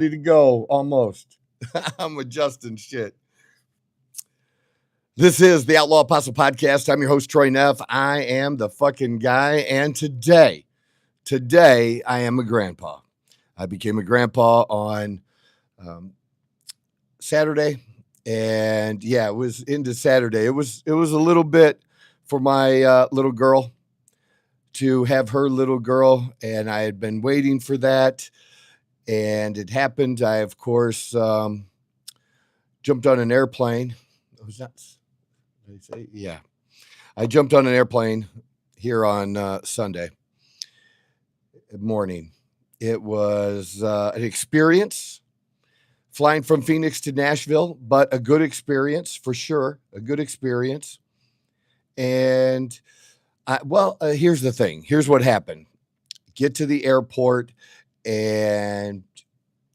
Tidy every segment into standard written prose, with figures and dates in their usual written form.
ready to go almost. I'm adjusting shit. This is the Outlaw Apostle Podcast. I'm your host, Troy Neff. I am the fucking guy. And today, I am a grandpa. I became a grandpa on Saturday. And yeah, it was into Saturday. It was a little bit for my little girl to have her little girl. And I had been waiting for that. And it happened. I, of course, jumped on an airplane. Was that? Did I say? Yeah. I jumped on an airplane here on Sunday morning. It was an experience flying from Phoenix to Nashville, but a good experience for sure. A good experience. And here's the thing. Here's what happened. Get to the airport and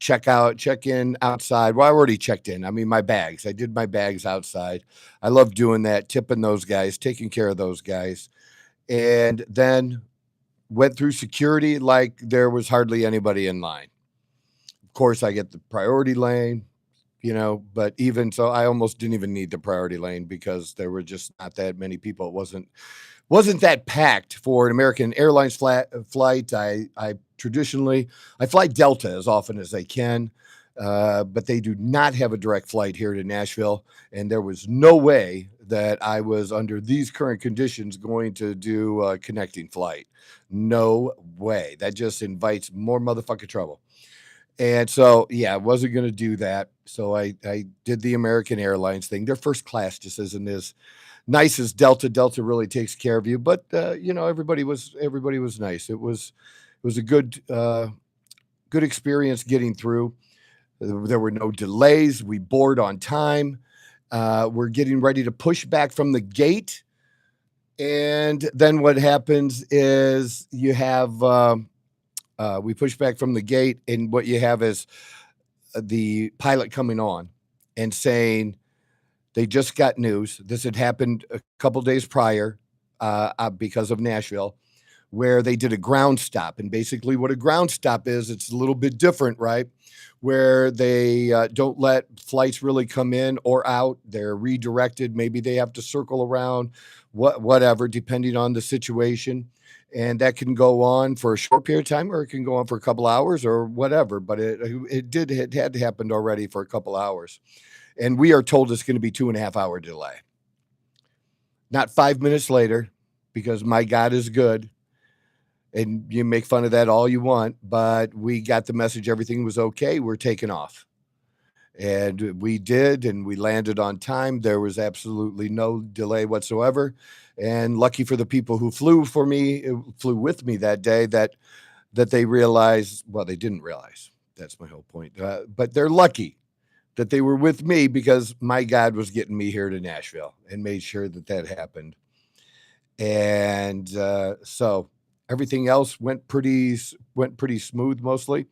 check in outside. Well, I already checked in. I mean, my bags. I did my bags outside. I love doing that, tipping those guys, taking care of those guys. And then went through security like there was hardly anybody in line. Of course, I get the priority lane, but even so, I almost didn't even need the priority lane because there were just not that many people. It wasn't that packed for an American Airlines flight. I traditionally fly Delta as often as I can, but they do not have a direct flight here to Nashville, and there was no way that I was under these current conditions going to do a connecting flight. No way. That just invites more motherfucking trouble. And so, yeah, I wasn't going to do that. So I did the American Airlines thing. Their first class just isn't as nice as Delta. Delta really takes care of you, but everybody was nice. It was a good experience getting through. There were no delays. We board on time. We're getting ready to push back from the gate, and then what happens is you have we push back from the gate, and what you have is the pilot coming on and saying, they just got news. This had happened a couple days prior because of Nashville, where they did a ground stop. And basically what a ground stop is, it's a little bit different, right? Where they don't let flights really come in or out. They're redirected. Maybe they have to circle around, whatever, depending on the situation. And that can go on for a short period of time, or it can go on for a couple hours or whatever. But it had happened already for a couple hours. And we are told it's going to be 2.5 hour delay. Not 5 minutes later, because my God is good. And you make fun of that all you want, but we got the message. Everything was okay. We're taking off. And we did, and we landed on time. There was absolutely no delay whatsoever. And lucky for the people who flew with me that day, that they realized, well, they didn't realize. That's my whole point. But they're lucky that they were with me, because my God was getting me here to Nashville and made sure that happened. And so everything else went pretty smooth mostly.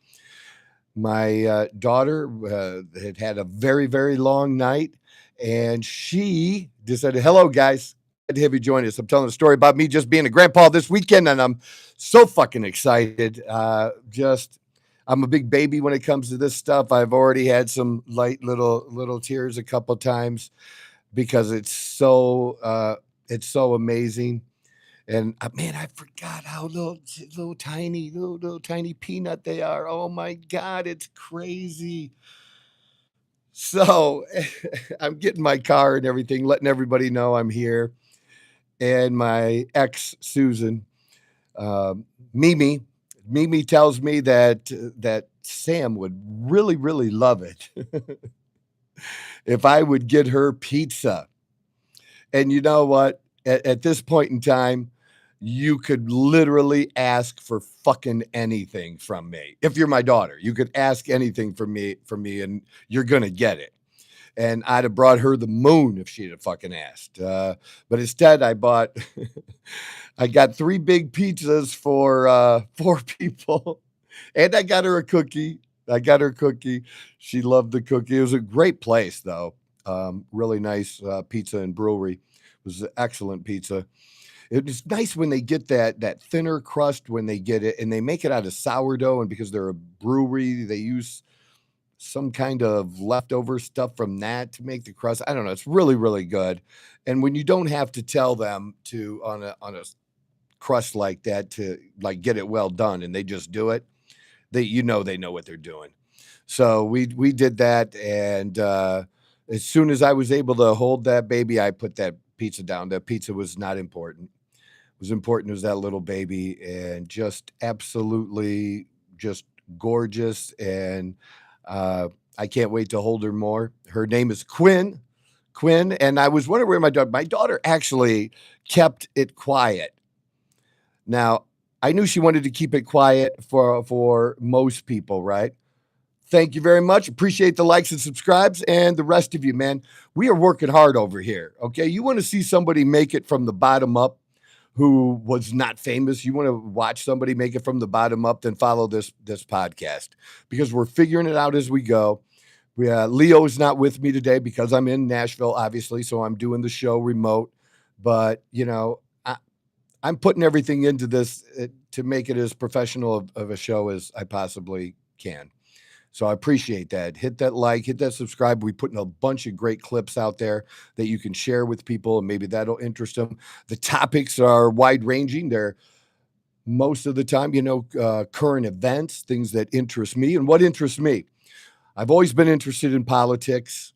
My daughter had a very, very long night, and she decided, hello, guys. Glad to have you join us. I'm telling a story about me just being a grandpa this weekend, and I'm so fucking excited. I'm a big baby when it comes to this stuff. I've already had some light little tears a couple times because it's so amazing. And man, I forgot how little tiny peanut they are. Oh my God, it's crazy. So I'm getting my car and everything, letting everybody know I'm here. And my ex, Susan, Mimi tells me that Sam would really, really love it if I would get her pizza. And you know what? At this point in time, you could literally ask for fucking anything from me. If you're my daughter, you could ask anything from me, and you're going to get it. And I'd have brought her the moon if she'd have fucking asked. But instead, I got 3 big pizzas for 4 people. And I got her a cookie. She loved the cookie. It was a great place, though. Really nice pizza and brewery. It was an excellent pizza. It's nice when they get that thinner crust when they get it, and they make it out of sourdough. And because they're a brewery, they use some kind of leftover stuff from that to make the crust. I don't know. It's really, really good. And when you don't have to tell them to on a crust like that to like get it well done, and they just do it, they know what they're doing. So we did that, and as soon as I was able to hold that baby, I put that pizza down. That pizza was not important. Was important was that little baby, and just absolutely just gorgeous. And uh, I can't wait to hold her more. Her name is Quinn. Quinn, and I was wondering where my daughter actually kept it quiet. Now, I knew she wanted to keep it quiet for most people, right? Thank you very much. Appreciate the likes and subscribes, and the rest of you, man. We are working hard over here. Okay, you want to see somebody make it from the bottom up who was not famous. You want to watch somebody make it from the bottom up, then follow this podcast, because we're figuring it out as we go. Leo is not with me today because I'm in Nashville, obviously, so I'm doing the show remote. But I'm putting everything into this to make it as professional of a show as I possibly can. So I appreciate that. Hit that like, hit that subscribe. We're putting a bunch of great clips out there that you can share with people, and maybe that'll interest them. The topics are wide ranging. They're most of the time, current events, things that interest me. And what interests me? I've always been interested in politics.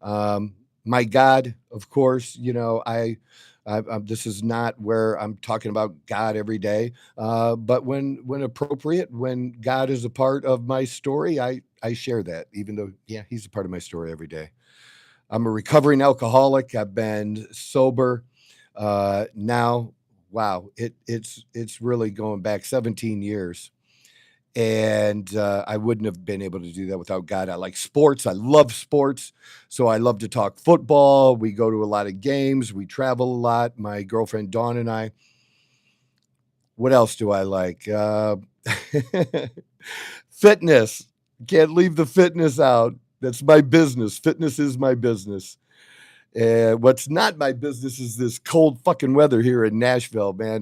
My God, of course, this is not where I'm talking about God every day, but when appropriate, when God is a part of my story, I share that. Even though, yeah, He's a part of my story every day. I'm a recovering alcoholic. I've been sober now. Wow, it's really going back 17 years. And I wouldn't have been able to do that without God. I like sports. I love sports. So I love to talk football. We go to a lot of games. We travel a lot. My girlfriend, Dawn, and I. What else do I like? Fitness. Can't leave the fitness out. That's my business. Fitness is my business. What's not my business is this cold fucking weather here in Nashville, man.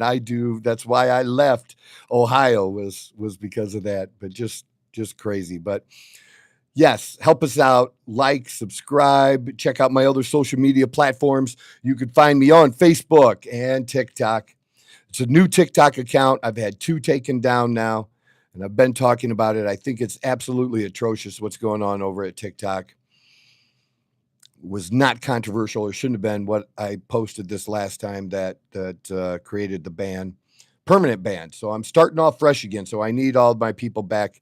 That's why I left Ohio was because of that, but just crazy. But yes, help us out. Like, subscribe, check out my other social media platforms. You can find me on Facebook and TikTok. It's a new TikTok account. I've had 2 taken down now, and I've been talking about it. I think it's absolutely atrocious what's going on over at TikTok. Was not controversial, or shouldn't have been, what I posted this last time that created the permanent ban. So I'm starting off fresh again. So I need all my people back.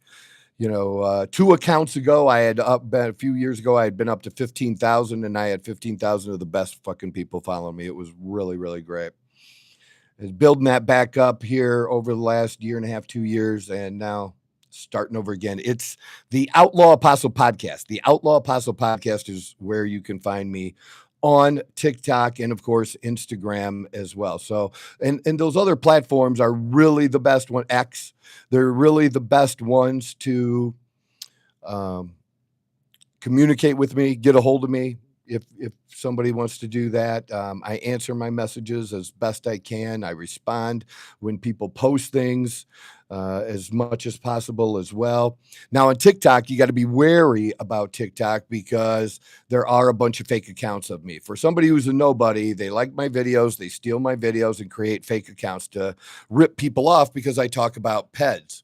2 accounts ago, a few years ago, I had been up to 15,000, and I had 15,000 of the best fucking people following me. It was really, really great. Is building that back up here over the last year and a half, 2 years, and now starting over again. It's the Outlaw Apostle Podcast. The Outlaw Apostle Podcast is where you can find me on TikTok and, of course, Instagram as well. So, and those other platforms are really the best one. X, they're really the best ones to communicate with me, get a hold of me. If somebody wants to do that, I answer my messages as best I can. I respond when people post things as much as possible as well. Now on TikTok, you got to be wary about TikTok because there are a bunch of fake accounts of me. For somebody who's a nobody, they like my videos, they steal my videos and create fake accounts to rip people off because I talk about PEDs.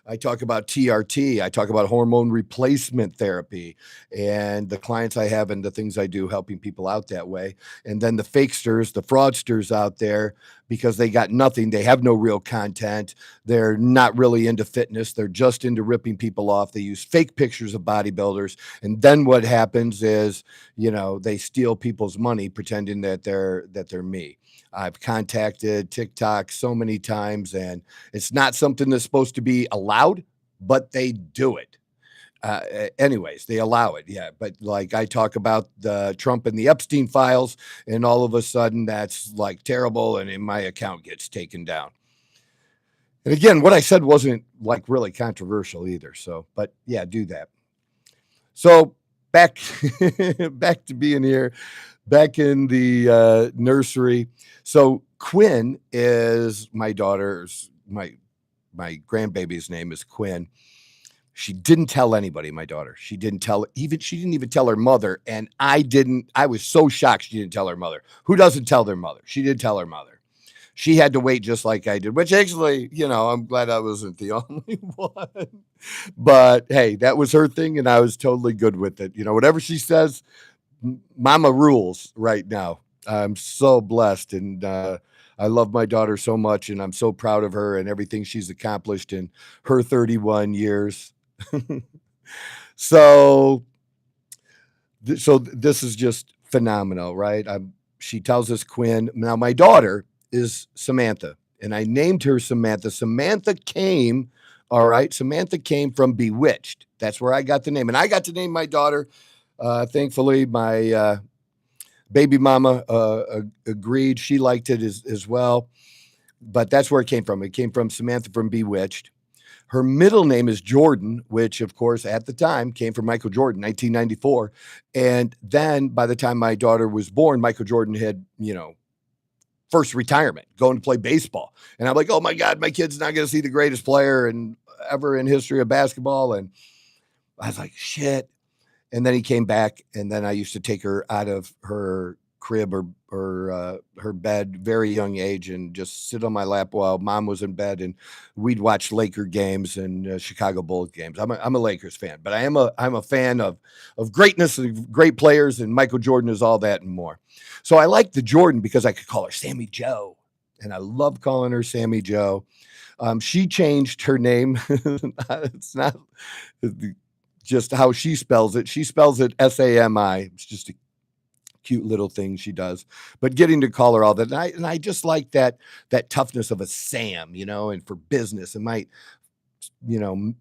I talk about TRT. I talk about hormone replacement therapy and the clients I have and the things I do helping people out that way. And then the fakesters, the fraudsters out there, because they got nothing. They have no real content. They're not really into fitness. They're just into ripping people off. They use fake pictures of bodybuilders. And then what happens is, they steal people's money pretending that they're me. I've contacted TikTok so many times, and it's not something that's supposed to be allowed, but they do it. Anyways, they allow it. Yeah. But like I talk about the Trump and the Epstein files, and all of a sudden that's like terrible. And my account gets taken down. And again, what I said wasn't like really controversial either. So, but yeah, do that. So back to being here, back in the nursery. So Quinn is my daughter's, my grandbaby's name is Quinn. She didn't tell anybody, my daughter. She didn't even tell her mother. And I was so shocked she didn't tell her mother. Who doesn't tell their mother? She did tell her mother. She had to wait just like I did, which actually, I'm glad I wasn't the only one. But hey, that was her thing, and I was totally good with it. Whatever she says, mama rules right now. I'm so blessed, and I love my daughter so much, and I'm so proud of her and everything she's accomplished in her 31 years. So, this is just phenomenal, right? She tells us Quinn. Now, my daughter is Samantha, and I named her Samantha. All right, Samantha came from Bewitched. That's where I got the name, and I got to name my daughter. Thankfully, my baby mama agreed. She liked it as well, but that's where it came from. It came from Samantha from Bewitched. Her middle name is Jordan, which, of course, at the time came from Michael Jordan, 1994. And then by the time my daughter was born, Michael Jordan had, first retirement, going to play baseball. And I'm like, oh my God, my kid's not going to see the greatest player ever in history of basketball. And I was like, shit. And then he came back, and then I used to take her out of her crib or her bed, very young age, and just sit on my lap while mom was in bed, and we'd watch Laker games and Chicago Bulls games. I'm a Lakers fan, but I'm a fan of greatness and great players, and Michael Jordan is all that and more. So I like the Jordan because I could call her Sammy Joe, and I love calling her Sammy Joe. She changed her name. It's not just how she spells it. She spells it Sami. It's just a cute little thing she does, but getting to call her all that. And I just like that toughness of a Sam, and for business, it might,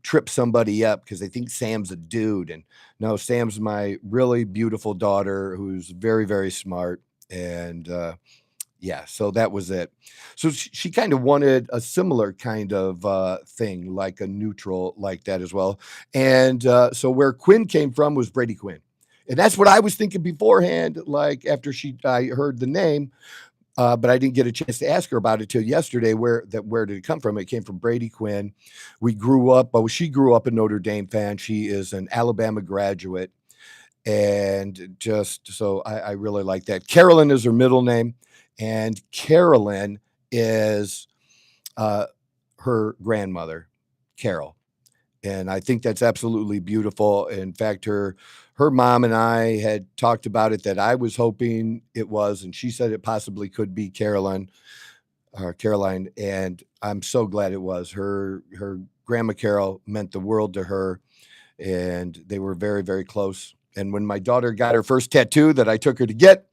trip somebody up because they think Sam's a dude. And no, Sam's my really beautiful daughter who's very, very smart. And, yeah, so that was it. So she kind of wanted a similar kind of thing, like a neutral like that as well. And so where Quinn came from was Brady Quinn. And that's what I was thinking beforehand, like after I heard the name, but I didn't get a chance to ask her about it till yesterday. Where did it come from? It came from Brady Quinn. She grew up a Notre Dame fan. She is an Alabama graduate. And just so I really like that. Carolyn is her middle name, and Carolyn is her grandmother, Carol. And I think that's absolutely beautiful. In fact, her mom and I had talked about it, that I was hoping it was, and she said it possibly could be Caroline. And I'm so glad it was. Her grandma Carol meant the world to her, and they were very, very close. And when my daughter got her first tattoo that I took her to get,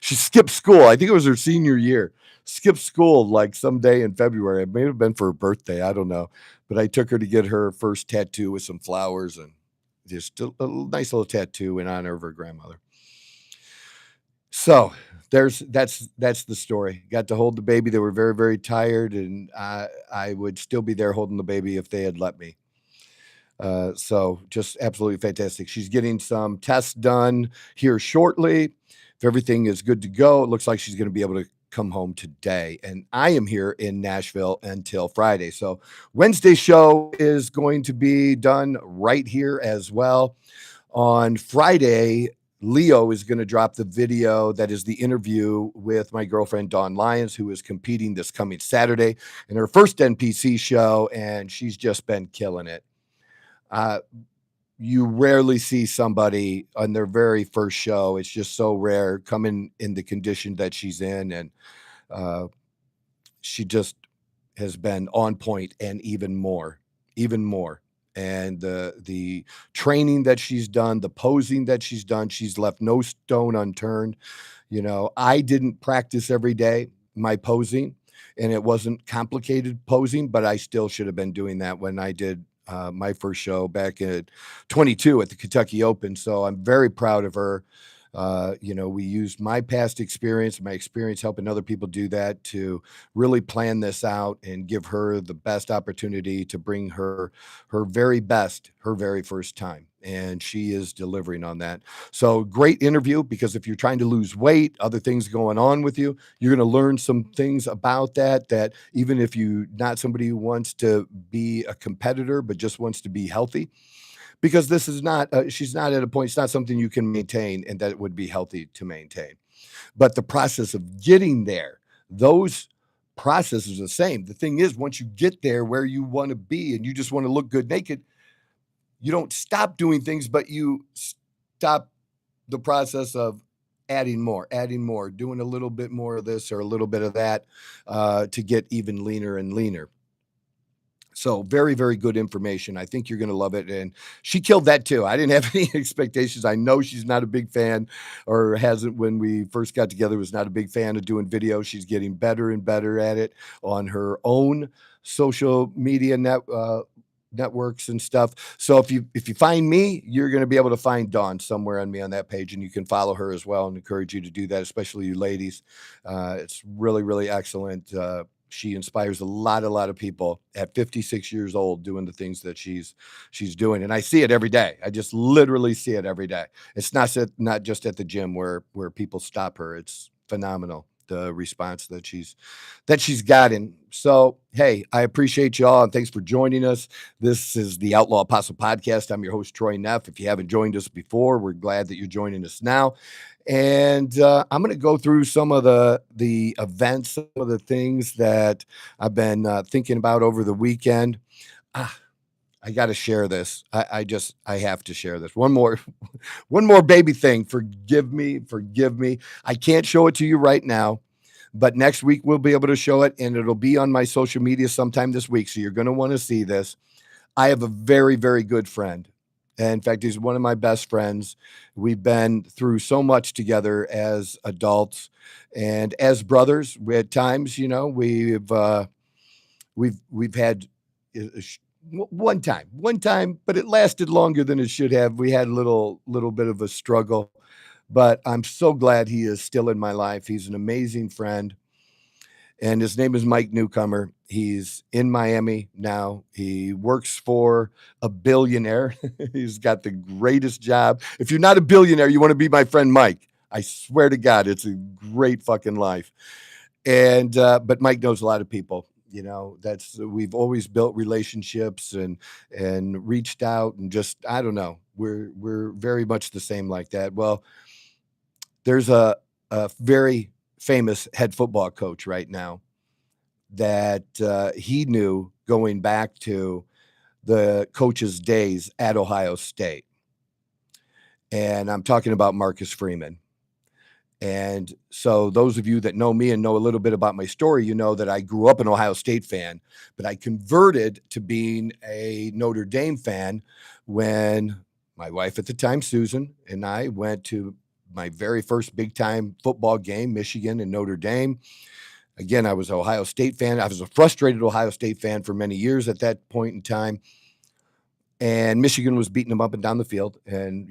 she skipped school. I think it was her senior year. Skipped school like someday in February. It may have been for her birthday. I don't know. But I took her to get her first tattoo with some flowers and just a nice little tattoo in honor of her grandmother. So that's the story. Got to hold the baby. They were very, very tired, and I would still be there holding the baby if they had let me. So just absolutely fantastic. She's getting some tests done here shortly. If everything is good to go, it looks like she's going to be able to come home today. And I am here in Nashville until Friday. So Wednesday's show is going to be done right here as well. On Friday, Leo is going to drop the video that is the interview with my girlfriend, Dawn Lyons, who is competing this coming Saturday in her first NPC show, and she's just been killing it. You rarely see somebody on their very first show. It's just so rare coming in the condition that she's in. And she just has been on point and even more. And the training that she's done, the posing that she's done, she's left no stone unturned. I didn't practice every day my posing, and it wasn't complicated posing, but I still should have been doing that when I did my first show back at 22 at the Kentucky Open. So I'm very proud of her. We used my past experience, my experience helping other people do that to really plan this out and give her the best opportunity to bring her very best, her very first time. And she is delivering on that. So great interview, because if you're trying to lose weight, other things going on with you, you're going to learn some things about that even if you not somebody who wants to be a competitor, but just wants to be healthy, because this is not she's not at a point, it's not something you can maintain and that it would be healthy to maintain. But the process of getting there, those processes are the same. The thing is, once you get there where you want to be and you just want to look good naked, you don't stop doing things, but you stop the process of adding more, doing a little bit more of this or a little bit of that, to get even leaner and leaner. So very, very good information. I think you're going to love it. And she killed that too. I didn't have any expectations. I know she's not a big fan, or hasn't, when we first got together, was not a big fan of doing videos. She's getting better and better at it on her own social media networks and stuff. So if you find me, you're going to be able to find Dawn somewhere on me on that page, and you can follow her as well, and encourage you to do that, especially you ladies. It's really, really excellent. She inspires a lot of people at 56 years old doing the things that she's doing, and I see it every day. I just literally see it every day. It's not just at the gym where people stop her. It's phenomenal, the response that she's gotten. So, hey, I appreciate y'all, and thanks for joining us. This is the Outlaw Apostle Podcast. I'm your host, Troy Neff. If you haven't joined us before, we're glad that you're joining us now. And I'm going to go through some of the events, some of the things that I've been thinking about over the weekend. Ah, I got to share this. I have to share this. One more, one more baby thing. Forgive me, forgive me. I can't show it to you right now, but next week we'll be able to show it, and it'll be on my social media sometime this week. So you're going to want to see this. I have a very, very good friend. And in fact, he's one of my best friends. We've been through so much together as adults and as brothers. We at times, we've had one time, but it lasted longer than it should have. We had a little bit of a struggle, but I'm so glad he is still in my life. He's an amazing friend, and his name is Mike Newcomer. He's in Miami now. He works for a billionaire. He's got the greatest job. If you're not a billionaire, you want to be my friend Mike. I swear to God, it's a great fucking life. And but Mike knows a lot of people. We've always built relationships and reached out, and just, I don't know. We're very much the same like that. Well, there's a very famous head football coach right now that he knew going back to the coach's days at Ohio State. And I'm talking about Marcus Freeman. And so those of you that know me and know a little bit about my story, you know that I grew up an Ohio State fan, but I converted to being a Notre Dame fan when my wife at the time, Susan, and I went to my very first big time football game, Michigan and Notre Dame. Again, I was an Ohio State fan. I was a frustrated Ohio State fan for many years at that point in time. And Michigan was beating them up and down the field. And,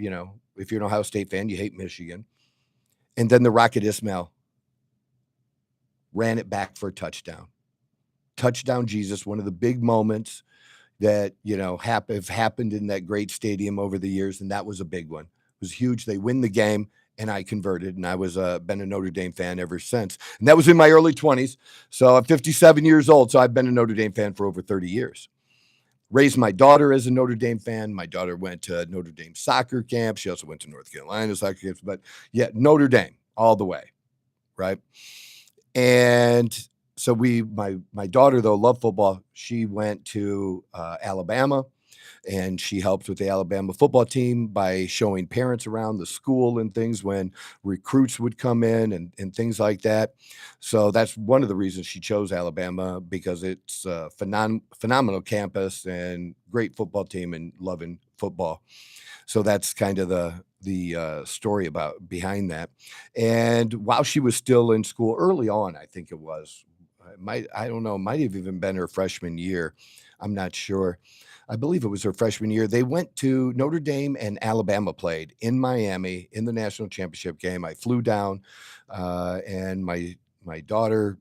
if you're an Ohio State fan, you hate Michigan. And then the Rocket Ismail ran it back for a touchdown. Touchdown Jesus, one of the big moments that, have happened in that great stadium over the years. And that was a big one. It was huge. They win the game, and I converted, and I was been a Notre Dame fan ever since. And that was in my early 20s. So I'm 57 years old. So I've been a Notre Dame fan for over 30 years. Raised my daughter as a Notre Dame fan. My daughter went to Notre Dame soccer camp. She also went to North Carolina soccer camps, but yeah, Notre Dame all the way, right? And so my daughter, though, loved football. She went to Alabama, and she helped with the Alabama football team by showing parents around the school and things when recruits would come in and things like that. So that's one of the reasons she chose Alabama, because it's a phenomenal campus and great football team and loving football. So that's kind of the story behind that. And while she was still in school early on, I think I don't know, might have even been her freshman year. I'm not sure. I believe it was her freshman year. They went to Notre Dame and Alabama played in Miami in the national championship game. I flew down, and my daughter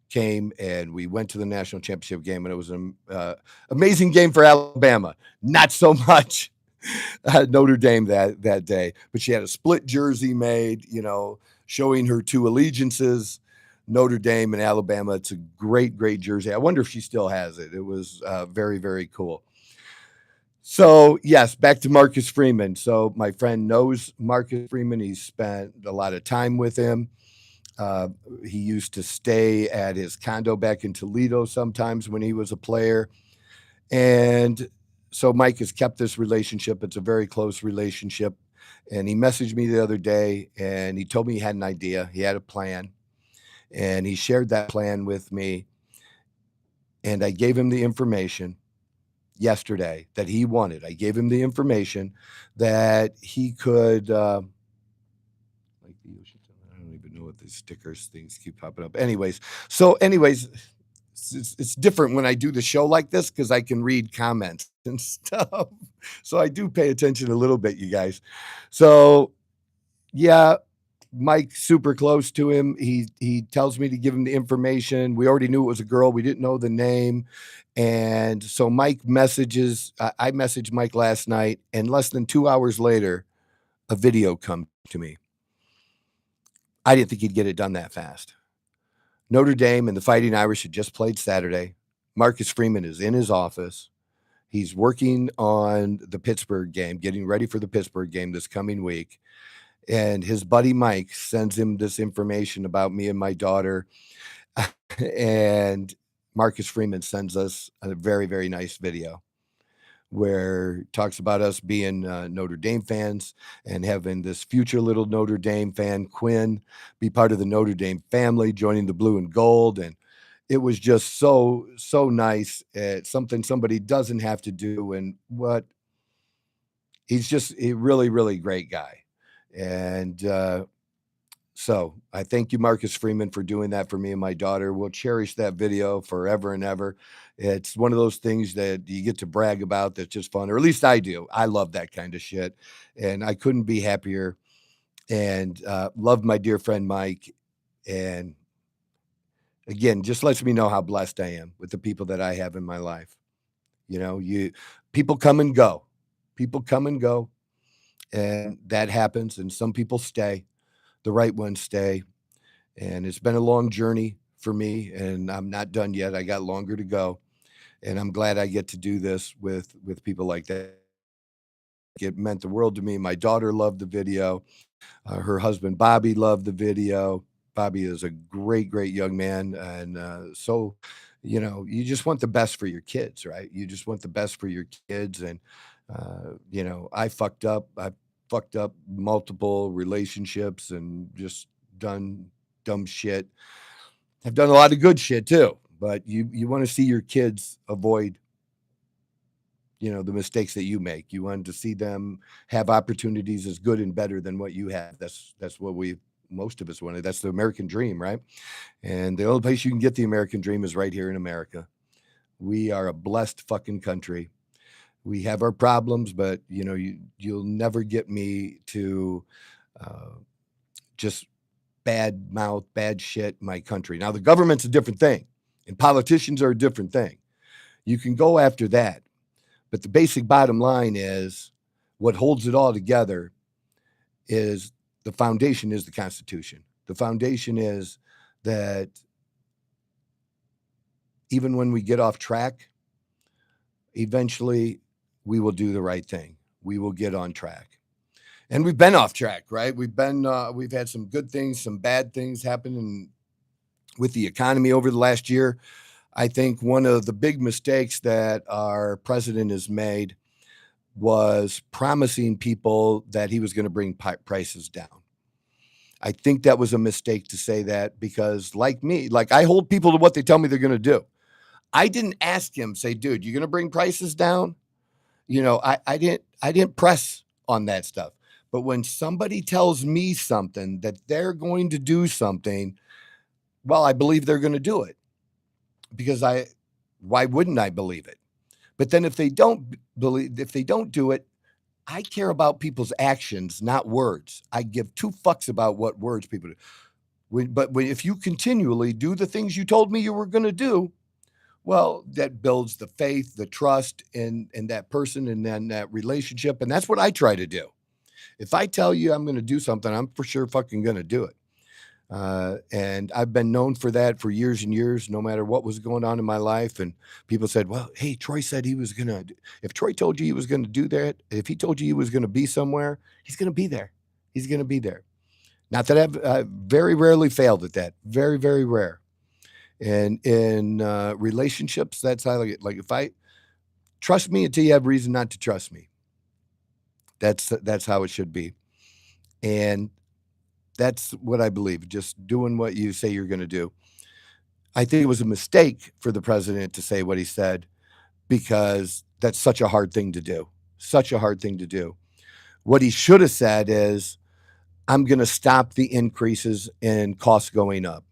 came and we went to the national championship game, and it was an amazing game for Alabama. Not so much Notre Dame that day, but she had a split jersey made, showing her two allegiances, Notre Dame and Alabama. It's a great jersey. I wonder if she still has it. It was very, very cool. So yes, back to Marcus Freeman. So my friend knows Marcus Freeman. He's spent a lot of time with him. Uh, he used to stay at his condo back in Toledo sometimes when he was a player. And so Mike has kept this relationship. It's a very close relationship. And he messaged me the other day and he told me he had an idea. He had a plan. And he shared that plan with me. And I gave him the information yesterday that he wanted. I gave him the information that he could, like the ocean. I don't even know what these stickers things keep popping up. Anyways, it's different when I do the show like this because I can read comments and stuff. So I do pay attention a little bit, you guys. So yeah, Mike, super close to him. He tells me to give him the information. We already knew it was a girl. We didn't know the name. And so Mike messages, I messaged Mike last night, and less than 2 hours later, a video come to me. I didn't think he'd get it done that fast. Notre Dame and the Fighting Irish had just played Saturday. Marcus Freeman is in his office. He's working on the Pittsburgh game, getting ready for the Pittsburgh game this coming week. And his buddy Mike sends him this information about me and my daughter. And Marcus Freeman sends us a very, very nice video where talks about us being Notre Dame fans and having this future little Notre Dame fan, Quinn, be part of the Notre Dame family, joining the blue and gold. And it was just so nice. It's something somebody doesn't have to do. And he's just a really, really great guy. And so I thank you, Marcus Freeman, for doing that for me and my daughter. We'll cherish that video forever and ever. It's one of those things that you get to brag about that's just fun, or at least I do. I love that kind of shit. And I couldn't be happier and love my dear friend Mike. And again, just lets me know how blessed I am with the people that I have in my life. People come and go. People come and go. And that happens. And some people stay. The right ones stay. And it's been a long journey for me, and I'm not done yet. I got longer to go. And I'm glad I get to do this with people like that. It meant the world to me. My daughter loved the video. Her husband, Bobby, loved the video. Bobby is a great young man. And so, you just want the best for your kids, right? You just want the best for your kids. And, I fucked up. I fucked up multiple relationships and just done dumb shit. I've done a lot of good shit too, but you want to see your kids avoid, the mistakes that you make. You want to see them have opportunities as good and better than what you have. That's what most of us wanted. That's the American dream, right? And the only place you can get the American dream is right here in America. We are a blessed fucking country. We have our problems, but you'll never get me to just bad mouth, bad shit in my country. Now the government's a different thing, and politicians are a different thing. You can go after that, but the basic bottom line is what holds it all together is the foundation is the Constitution. The foundation is that even when we get off track, eventually we will do the right thing. We will get on track. And we've been off track, right? We've had some good things, some bad things happening with the economy over the last year. I think one of the big mistakes that our president has made was promising people that he was going to bring prices down. I think that was a mistake to say that because like I hold people to what they tell me they're going to do. I didn't ask him, say, dude, you going to bring prices down? I didn't press on that stuff. But when somebody tells me something that they're going to do something, well, I believe they're going to do it because why wouldn't I believe it? But then if they don't believe, if they don't do it, I care about people's actions, not words. I give two fucks about what words people do. If you continually do the things you told me you were going to do, well, that builds the faith, the trust in that person and then that relationship. And that's what I try to do. If I tell you I'm going to do something, I'm for sure fucking going to do it. And I've been known for that for years and years, no matter what was going on in my life. And people said, well, hey, Troy said he was going to, if Troy told you he was going to do that, if he told you he was going to be somewhere, he's going to be there. He's going to be there. Not that I've very rarely failed at that. Very, very rare. And in relationships, that's how I look at it. Like if I trust me until you have reason not to trust me. That's how it should be. And that's what I believe, just doing what you say you're going to do. I think it was a mistake for the president to say what he said because that's such a hard thing to do. Such a hard thing to do. What he should have said is, I'm going to stop the increases in costs going up.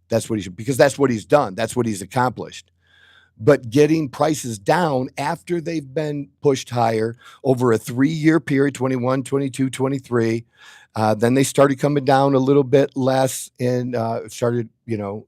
That's what he should, because that's what he's done. That's what he's accomplished. But getting prices down after they've been pushed higher over a 3-year period, 21, 22, 23, then they started coming down a little bit less and started,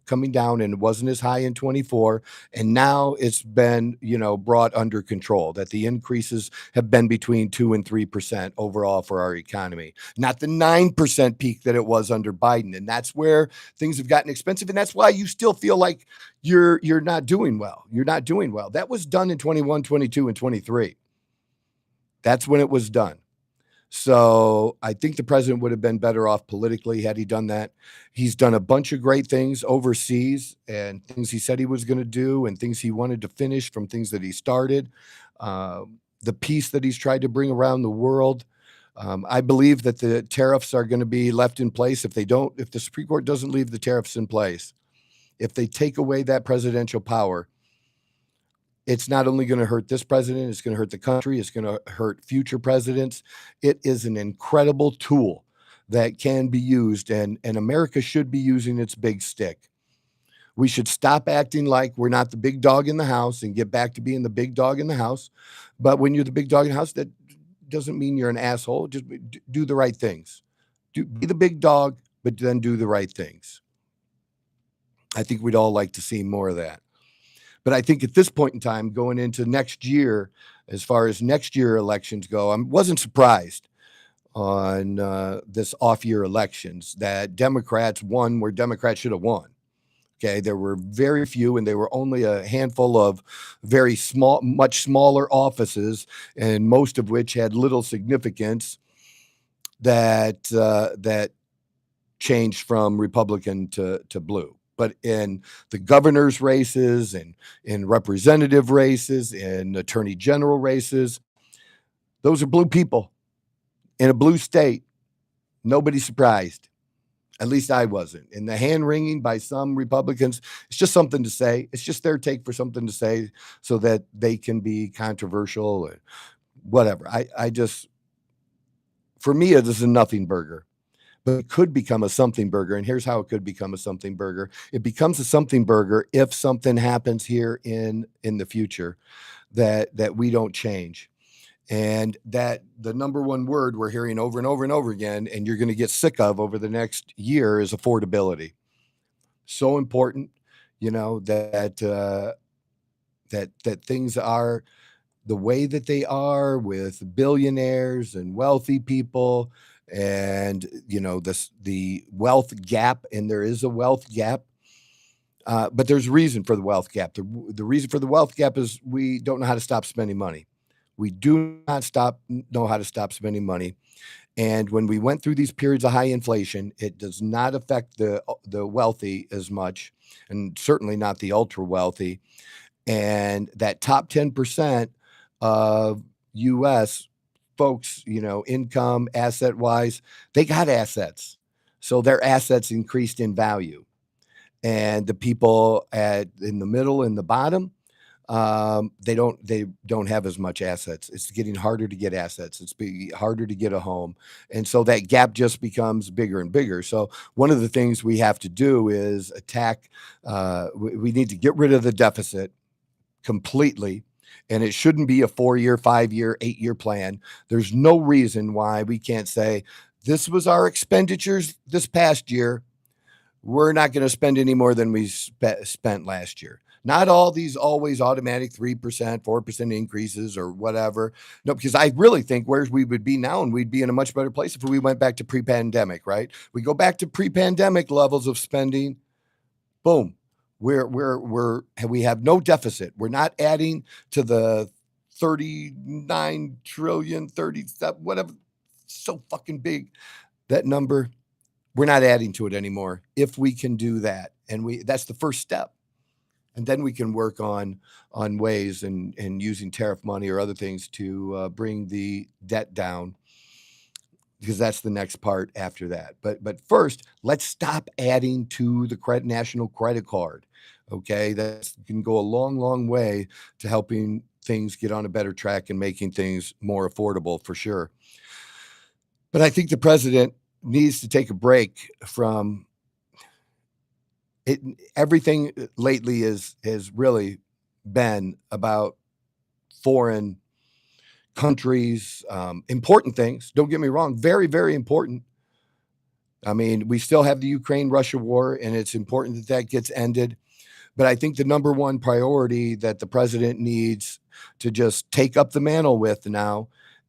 coming down, and it wasn't as high in 24. And now it's been, brought under control, that the increases have been between 2 and 3% overall for our economy, not the 9% peak that it was under Biden. And that's where things have gotten expensive. And that's why you still feel like you're not doing well. You're not doing well. That was done in 21, 22, and 23. That's when it was done. So I think the president would have been better off politically had he done that. He's done a bunch of great things overseas and things he said he was going to do and things he wanted to finish from things that he started. The peace that he's tried to bring around the world. I believe that the tariffs are going to be left in place if the Supreme Court doesn't leave the tariffs in place. If they take away that presidential power, it's not only going to hurt this president, it's going to hurt the country, it's going to hurt future presidents. It is an incredible tool that can be used, and America should be using its big stick. We should stop acting like we're not the big dog in the house and get back to being the big dog in the house. But when you're the big dog in the house, that doesn't mean you're an asshole. Just do the right things. Be the big dog, but then do the right things. I think we'd all like to see more of that. But I think at this point in time, going into next year, as far as next year elections go, I wasn't surprised on this off-year elections that Democrats won where Democrats should have won. Okay, there were very few, and they were only a handful of very small, much smaller offices, and most of which had little significance that changed from Republican to blue. But in the governor's races and in representative races and attorney general races, those are blue people in a blue state. Nobody's surprised. At least I wasn't. And the hand wringing by some Republicans, it's just something to say. It's just their take for something to say so that they can be controversial or whatever. For me, it is a nothing burger. But it could become a something burger. And here's how it could become a something burger. It becomes a something burger if something happens here in the future that we don't change. And that the number one word we're hearing over and over and over again, and you're going to get sick of over the next year, is affordability. So important, that things are the way that they are with billionaires and wealthy people. And the wealth gap, and there is a wealth gap, but there's reason for the wealth gap. The reason for the wealth gap is we don't know how to stop spending money. We do not know how to stop spending money. And when we went through these periods of high inflation, it does not affect the wealthy as much, and certainly not the ultra wealthy. And that top 10% of U.S. folks, income, asset wise, they got assets. So their assets increased in value. And the people in the middle and the bottom, they don't have as much assets. It's getting harder to get assets. It's harder to get a home. And so that gap just becomes bigger and bigger. So one of the things we have to do is we need to get rid of the deficit completely. And it shouldn't be a 4-year, 5-year, 8-year plan. There's no reason why we can't say, this was our expenditures this past year. We're not going to spend any more than we spent last year. Not all these always automatic 3%, 4% increases or whatever. No, because I really think where we would be now, and we'd be in a much better place if we went back to pre-pandemic, right? We go back to pre-pandemic levels of spending. Boom. We have no deficit. We're not adding to the 39 trillion, 30, whatever, so fucking big, that number. We're not adding to it anymore if we can do that. And that's the first step. And then we can work on ways and using tariff money or other things to bring the debt down, because that's the next part after that. But first, let's stop adding to the national credit card. Okay, that can go a long, long way to helping things get on a better track and making things more affordable for sure. But I think the president needs to take a break from it. Everything lately has really been about foreign countries, important things. Don't get me wrong, very, very important. I mean, we still have the Ukraine-Russia war, and it's important that that gets ended. But I think the number one priority that the president needs to just take up the mantle with now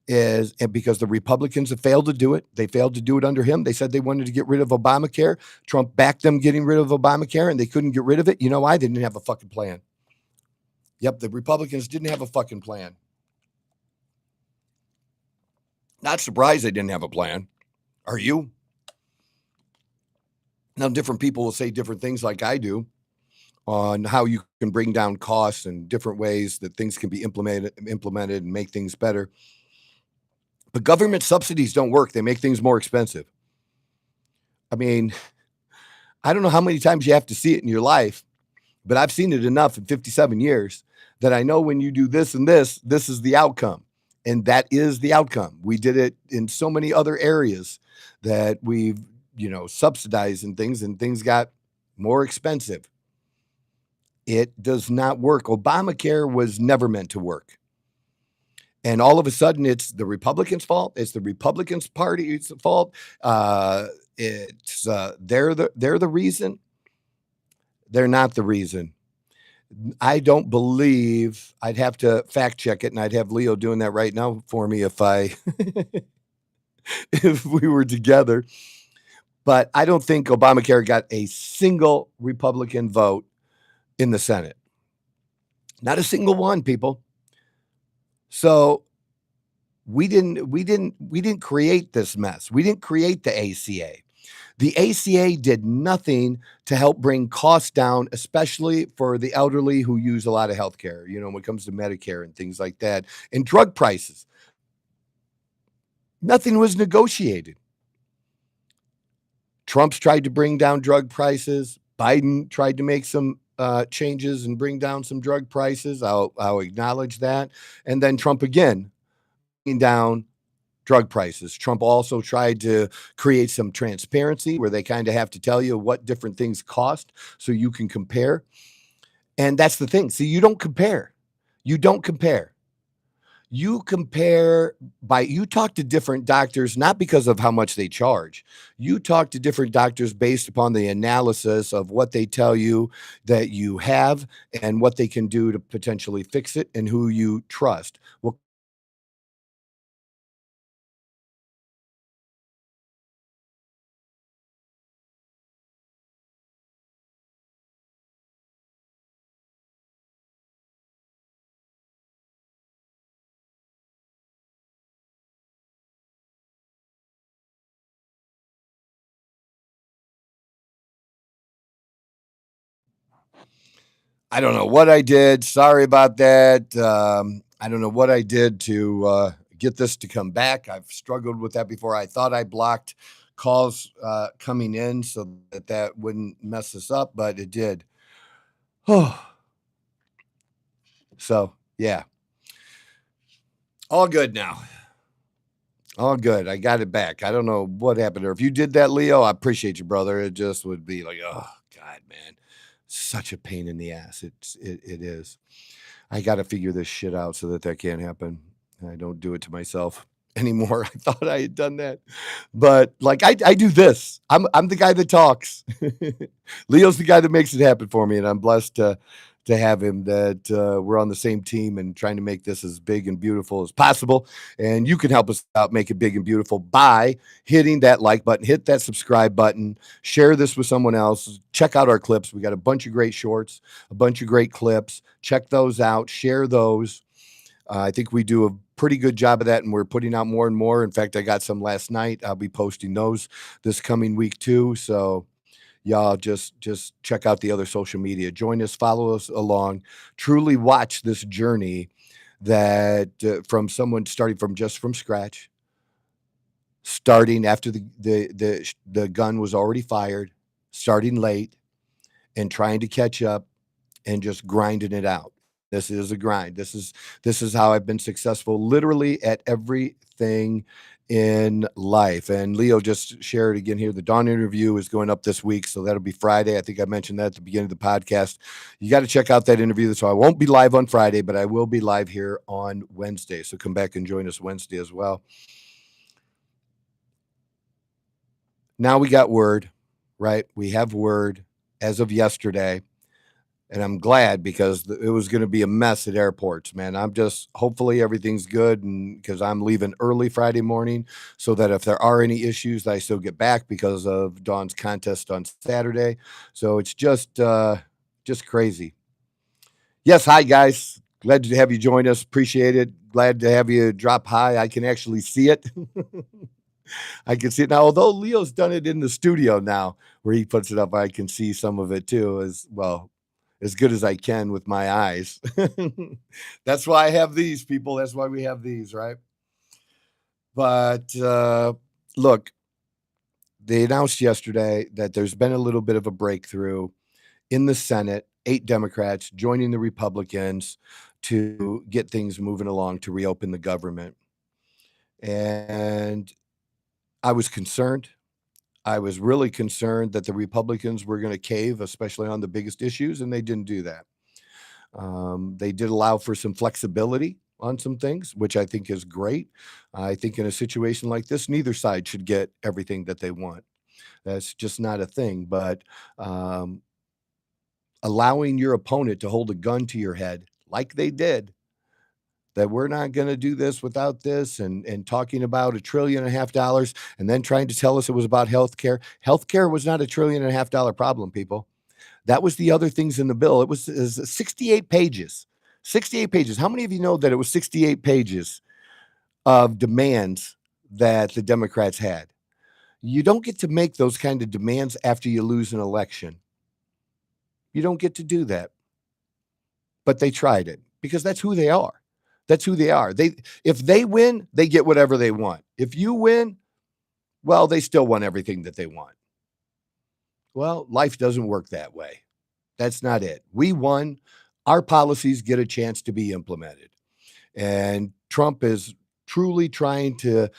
is, and because the Republicans have failed to do it, they failed to do it under him. They said they wanted to get rid of Obamacare. Trump backed them getting rid of Obamacare, and they couldn't get rid of it. You know why? They didn't have a fucking plan. Yep, the Republicans didn't have a fucking plan. Not surprised they didn't have a plan. Are you? Now, different people will say different things like I do on how you can bring down costs and different ways that things can be implemented and make things better. But government subsidies don't work. They make things more expensive. I mean, I don't know how many times you have to see it in your life, but I've seen it enough in 57 years that I know when you do this and this is the outcome. And that is the outcome. We did it in so many other areas that we've, subsidized and things got more expensive. It does not work. Obamacare was never meant to work. And all of a sudden, it's the Republicans' fault. It's the Republicans' party's fault. They're the reason. They're not the reason. I don't believe. I'd have to fact check it, and I'd have Leo doing that right now for me if if we were together. But I don't think Obamacare got a single Republican vote in the Senate. Not a single one, people. So we didn't create this mess. We didn't create the ACA. The ACA did nothing to help bring costs down, especially for the elderly who use a lot of healthcare, when it comes to Medicare and things like that, and drug prices. Nothing was negotiated. Trump's tried to bring down drug prices. Biden tried to make some changes and bring down some drug prices. I'll acknowledge that. And then Trump again, bringing down drug prices. Trump also tried to create some transparency where they kind of have to tell you what different things cost so you can compare. And that's the thing. See, you don't compare. You don't compare. You compare you talk to different doctors, not because of how much they charge. You talk to different doctors based upon the analysis of what they tell you that you have and what they can do to potentially fix it and who you trust. Well, I don't know what I did. Sorry about that. I don't know what I did to get this to come back. I've struggled with that before. I thought I blocked calls coming in so that wouldn't mess us up, but it did. Oh, so yeah, all good now. All good. I got it back. I don't know what happened there. If you did that, Leo, I appreciate you, brother. It just would be like, oh God, man, such a pain in the ass. It is. I got to figure this shit out so that that can't happen. I don't do it to myself anymore. I thought I had done that, but like I do this. I'm the guy that talks. Leo's the guy that makes it happen for me, and I'm blessed to have him. That we're on the same team and trying to make this as big and beautiful as possible. And you can help us out make it big and beautiful by hitting that like button, hit that subscribe button, share this with someone else. Check out our clips. We got a bunch of great shorts, a bunch of great clips. Check those out. Share those. I think we do a pretty good job of that, and we're putting out more and more. In fact, I got some last night. I'll be posting those this coming week too. So y'all just check out the other social media. Join us, follow us along. Truly watch this journey that from someone starting from just from scratch, starting after the gun was already fired, starting late, and trying to catch up and just grinding it out. This is a grind. This is how I've been successful literally at everything in life. And Leo just shared again here. The Dawn interview is going up this week, so that'll be Friday. I think I mentioned that at the beginning of the podcast. You got to check out that interview. So I won't be live on Friday, but I will be live here on Wednesday. So come back and join us Wednesday as well. Now we got word, right? We have word as of yesterday. And I'm glad because it was going to be a mess at airports, man. I'm just hopefully everything's good, and because I'm leaving early Friday morning, so that if there are any issues, I still get back because of Dawn's contest on Saturday. So it's just crazy. Yes, hi guys. Glad to have you join us. Appreciate it. Glad to have you drop high. I can actually see it. I can see it now. Although Leo's done it in the studio now, where he puts it up, I can see some of it too as well, as good as I can with my eyes. That's why I have these, people. That's why we have these, right? But look, they announced yesterday that there's been a little bit of a breakthrough in the Senate, 8 Democrats joining the Republicans to get things moving along to reopen the government. And I was concerned. I was really concerned that the Republicans were going to cave, especially on the biggest issues, and they didn't do that. They did allow for some flexibility on some things, which I think is great. I think in a situation like this, neither side should get everything that they want. That's just not a thing. But allowing your opponent to hold a gun to your head, like they did, that we're not going to do this without this, and talking about $1.5 trillion, and then trying to tell us it was about healthcare. Healthcare was not $1.5 trillion problem, people. That was the other things in the bill. It was 68 pages. 68 pages. How many of you know that it was 68 pages of demands that the Democrats had? You don't get to make those kind of demands after you lose an election. You don't get to do that. But they tried it because that's who they are. That's who they are. If they win, they get whatever they want. If you win, well, they still want everything that they want. Well, life doesn't work that way. That's not it. We won. Our policies get a chance to be implemented. And Trump is truly trying to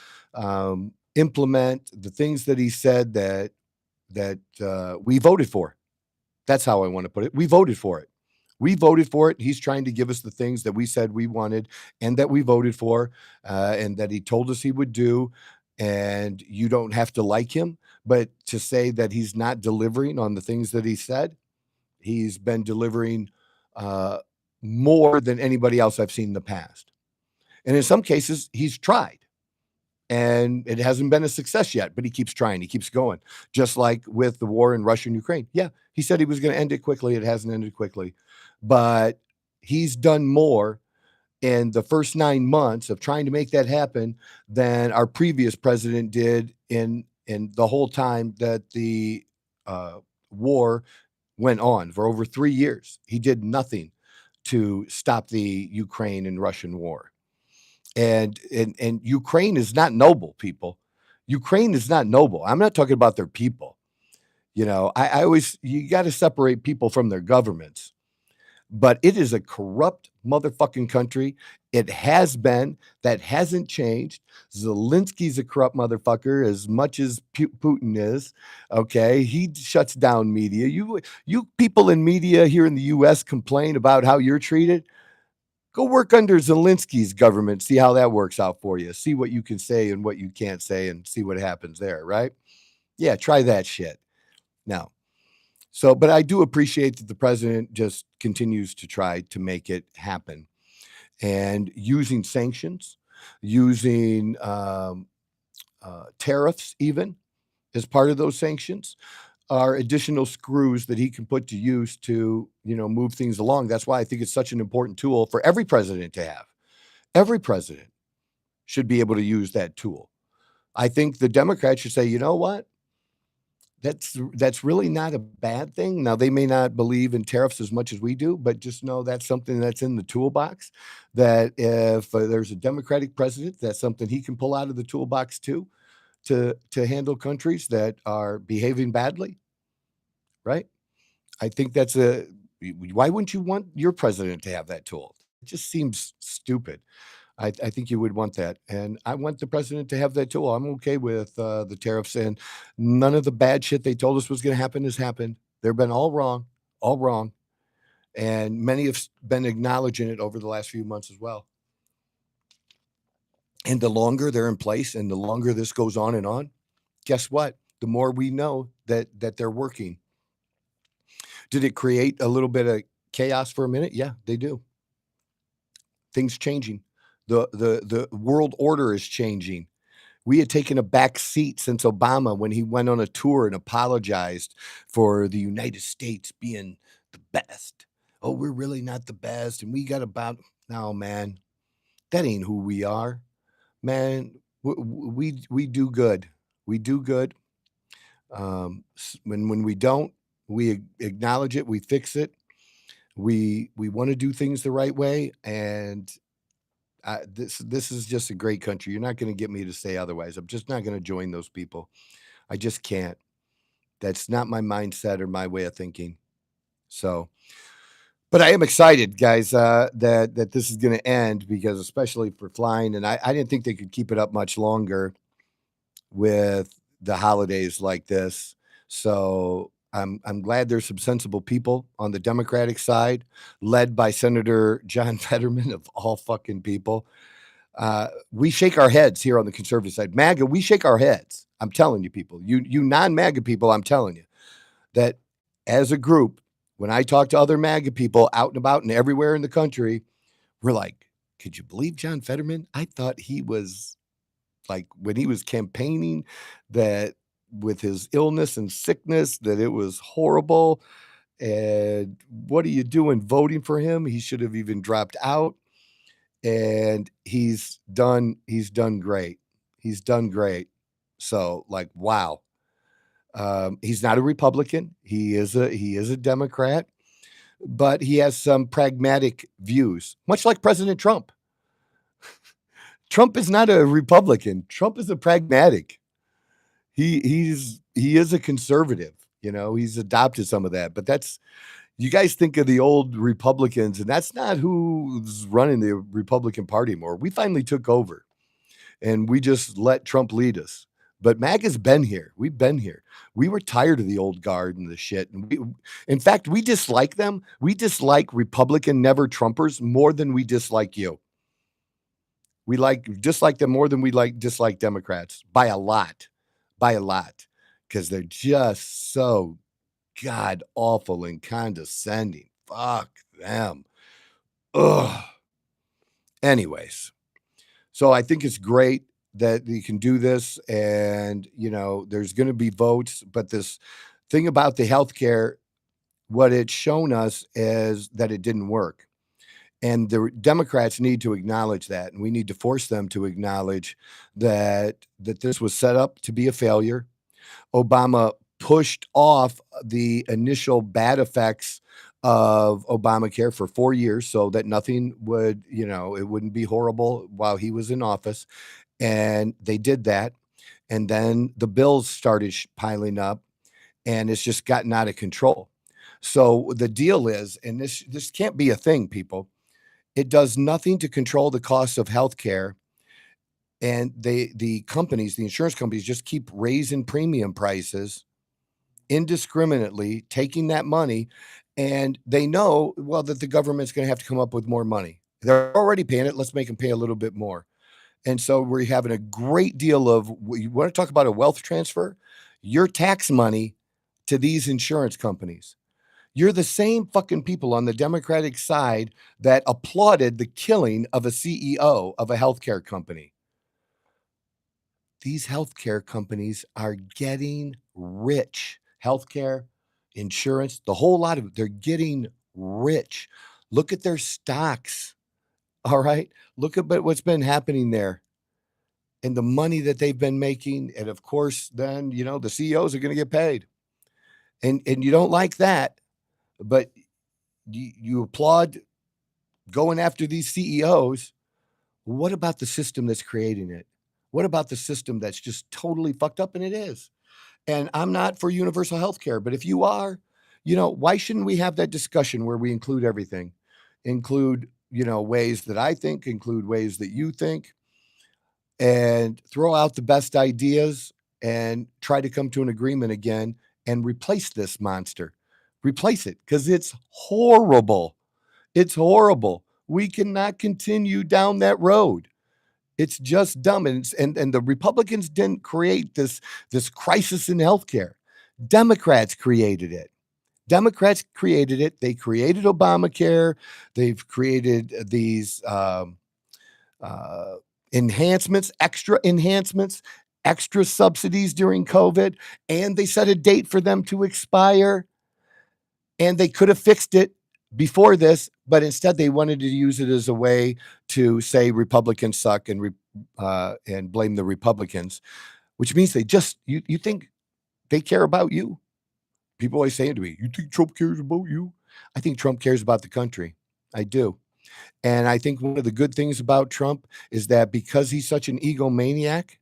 implement the things that he said that we voted for. That's how I want to put it. We voted for it. We voted for it. He's trying to give us the things that we said we wanted and that we voted for, and that he told us he would do. And you don't have to like him, but to say that he's not delivering on the things that he said, he's been delivering more than anybody else I've seen in the past. And in some cases, he's tried. And it hasn't been a success yet, but he keeps trying. He keeps going. Just like with the war in Russia and Ukraine. Yeah, he said he was going to end it quickly. It hasn't ended quickly. But he's done more in the first 9 months of trying to make that happen than our previous president did in the whole time that the war went on for over 3 years. He did nothing to stop the Ukraine and Russian war. And Ukraine is not noble, people. Ukraine is not noble. I'm not talking about their people. You know, I always, you got to separate people from their governments. But it is a corrupt motherfucking country. It has been. That hasn't changed. Zelensky's a corrupt motherfucker as much as Putin is. Okay, he shuts down media. You people in media here in the U.S. complain about how you're treated. Go work under Zelensky's government, see how that works out for you. See what you can say and what you can't say and see what happens there, right? Yeah, try that shit. Now, so, but I do appreciate that the president just continues to try to make it happen and using sanctions, using tariffs, even as part of those sanctions, are additional screws that he can put to use to, move things along. That's why I think it's such an important tool for every president to have. Every president should be able to use that tool. I think the Democrats should say, you know what? That's really not a bad thing. Now they may not believe in tariffs as much as we do, but just know that's something that's in the toolbox. That if there's a Democratic president, that's something he can pull out of the toolbox too, to handle countries that are behaving badly, right? I think that's a why wouldn't you want your president to have that tool? It just seems stupid. I think you would want that, and I want the president to have that tool. I'm okay with the tariffs, and none of the bad shit they told us was going to happen has happened. They've been all wrong, and many have been acknowledging it over the last few months as well. And the longer they're in place, and the longer this goes on and on, guess what? The more we know that they're working. Did it create a little bit of chaos for a minute? Yeah, they do. Things changing. The world order is changing. We had taken a back seat since Obama when he went on a tour and apologized for the United States being the best. Oh, we're really not the best, and we got about no, man. That ain't who we are, man. We do good. We do good. When we don't, we acknowledge it. We fix it. We want to do things the right way, and this is just a great country. You're not going to get me to say otherwise. I'm just not going to join those people. I just can't. That's not my mindset or my way of thinking. So, but I am excited, guys, that this is going to end because, especially for flying, and I didn't think they could keep it up much longer with the holidays like this. So I'm glad there's some sensible people on the Democratic side, led by Senator John Fetterman of all fucking people. We shake our heads here on the conservative side. MAGA, we shake our heads. I'm telling you, people, you non-MAGA people, I'm telling you that as a group, when I talk to other MAGA people out and about and everywhere in the country, we're like, could you believe John Fetterman? I thought he was like when he was campaigning that with his illness and sickness, that it was horrible. And what are you doing voting for him? He should have even dropped out. And he's done great. He's done great. So like, wow. He's not a Republican. He is a Democrat, but he has some pragmatic views, much like President Trump. Trump is not a Republican. Trump is a pragmatic. He is a conservative. He's adopted some of that, but that's you guys think of the old Republicans, and that's not who's running the Republican Party anymore. We finally took over, and we just let Trump lead us. But MAGA's been here. We've been here. We were tired of the old guard and the shit. And in fact, we dislike them. We dislike Republican never Trumpers more than we dislike you. We dislike them more than we dislike Democrats by a lot, because they're just so god awful and condescending. Fuck them. Ugh. Anyways, so I think it's great that you can do this, and there's going to be votes, but this thing about the healthcare, what it's shown us is that it didn't work. And the Democrats need to acknowledge that, and we need to force them to acknowledge that this was set up to be a failure. Obama pushed off the initial bad effects of Obamacare for 4 years so that nothing would, it wouldn't be horrible while he was in office. And they did that. And then the bills started piling up, and it's just gotten out of control. So the deal is, and this can't be a thing, people. It does nothing to control the cost of healthcare, and the insurance companies, just keep raising premium prices indiscriminately, taking that money, and they know well that the government's going to have to come up with more money. They're already paying it. Let's make them pay a little bit more. And so we're having a great deal of, you want to talk about a wealth transfer? Your tax money to these insurance companies. You're the same fucking people on the Democratic side that applauded the killing of a CEO of a healthcare company. These healthcare companies are getting rich. Healthcare, insurance, the whole lot of it, they're getting rich. Look at their stocks. All right. Look at what's been happening there and the money that they've been making. And of course, then, the CEOs are going to get paid. And you don't like that, but you applaud going after these CEOs. What about the system that's creating it? What about the system that's just totally fucked up? And it is. And I'm not for universal health care, but if you are, why shouldn't we have that discussion where we include everything? Include, ways that I think, include ways that you think, and throw out the best ideas and try to come to an agreement again and replace this monster. Replace it because it's horrible. It's horrible. We cannot continue down that road. It's just dumb. And the Republicans didn't create this crisis in healthcare. Democrats created it. Democrats created it. They created Obamacare. They've created these enhancements, extra subsidies during COVID, and they set a date for them to expire. And they could have fixed it before this, but instead they wanted to use it as a way to say Republicans suck and blame the Republicans, which means you think they care about you. People always saying to me, "You think Trump cares about you?" I think Trump cares about the country. I do. And I think one of the good things about Trump is that because he's such an egomaniac,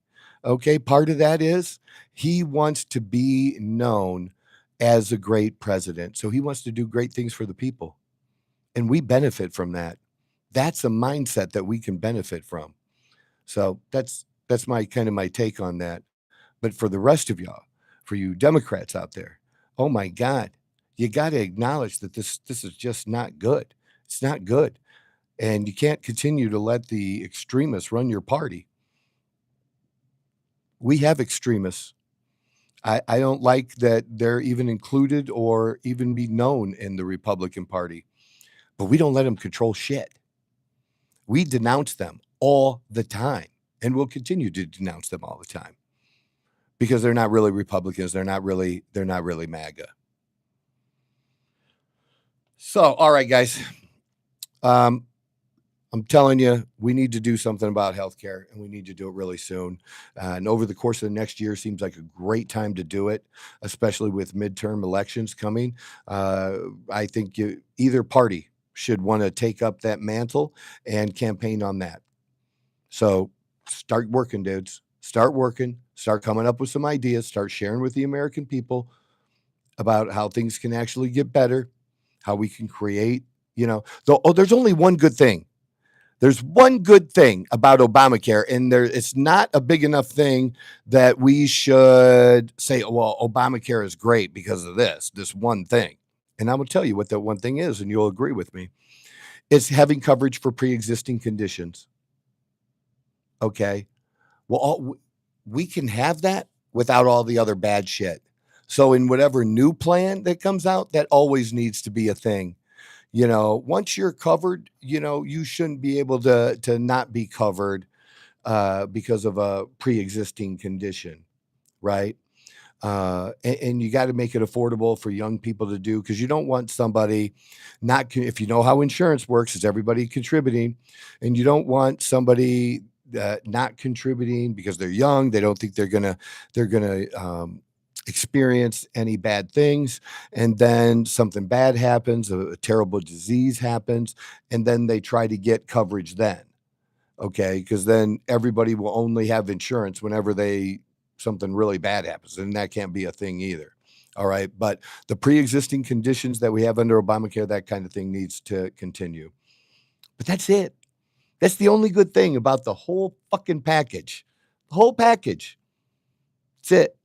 okay, part of that is he wants to be known as a great president. So he wants to do great things for the people. And we benefit from that. That's a mindset that we can benefit from. So that's my take on that. But for the rest of y'all, for you Democrats out there, oh my God, you got to acknowledge that this is just not good. It's not good. And you can't continue to let the extremists run your party. We have extremists. I don't like that they're even included or even be known in the Republican Party, but we don't let them control shit. We denounce them all the time, and we'll continue to denounce them all the time because they're not really Republicans. They're not really MAGA. So, all right, guys. I'm telling you, we need to do something about healthcare, and we need to do it really soon. And over the course of the next year seems like a great time to do it, especially with midterm elections coming. I think either party should want to take up that mantle and campaign on that. So start working, dudes. Start working. Start coming up with some ideas. Start sharing with the American people about how things can actually get better, how we can create, there's only one good thing. There's one good thing about Obamacare, and it's not a big enough thing that we should say, well, Obamacare is great because of this one thing. And I will tell you what that one thing is, and you'll agree with me. It's having coverage for pre-existing conditions. Okay. Well, we can have that without all the other bad shit. So in whatever new plan that comes out, that always needs to be a thing. Once you're covered, you shouldn't be able to not be covered because of a pre-existing condition, right? And you got to make it affordable for young people to do, because you don't want somebody if you know how insurance works, is everybody contributing, and you don't want somebody not contributing because they're young. They don't think they're gonna experience any bad things, and then something bad happens, a terrible disease happens, and then they try to get coverage then. Okay, because then everybody will only have insurance whenever something really bad happens, and that can't be a thing either. All right, but the pre-existing conditions that we have under Obamacare, that kind of thing needs to continue. But that's it. That's the only good thing about the whole fucking package. The whole package. That's it.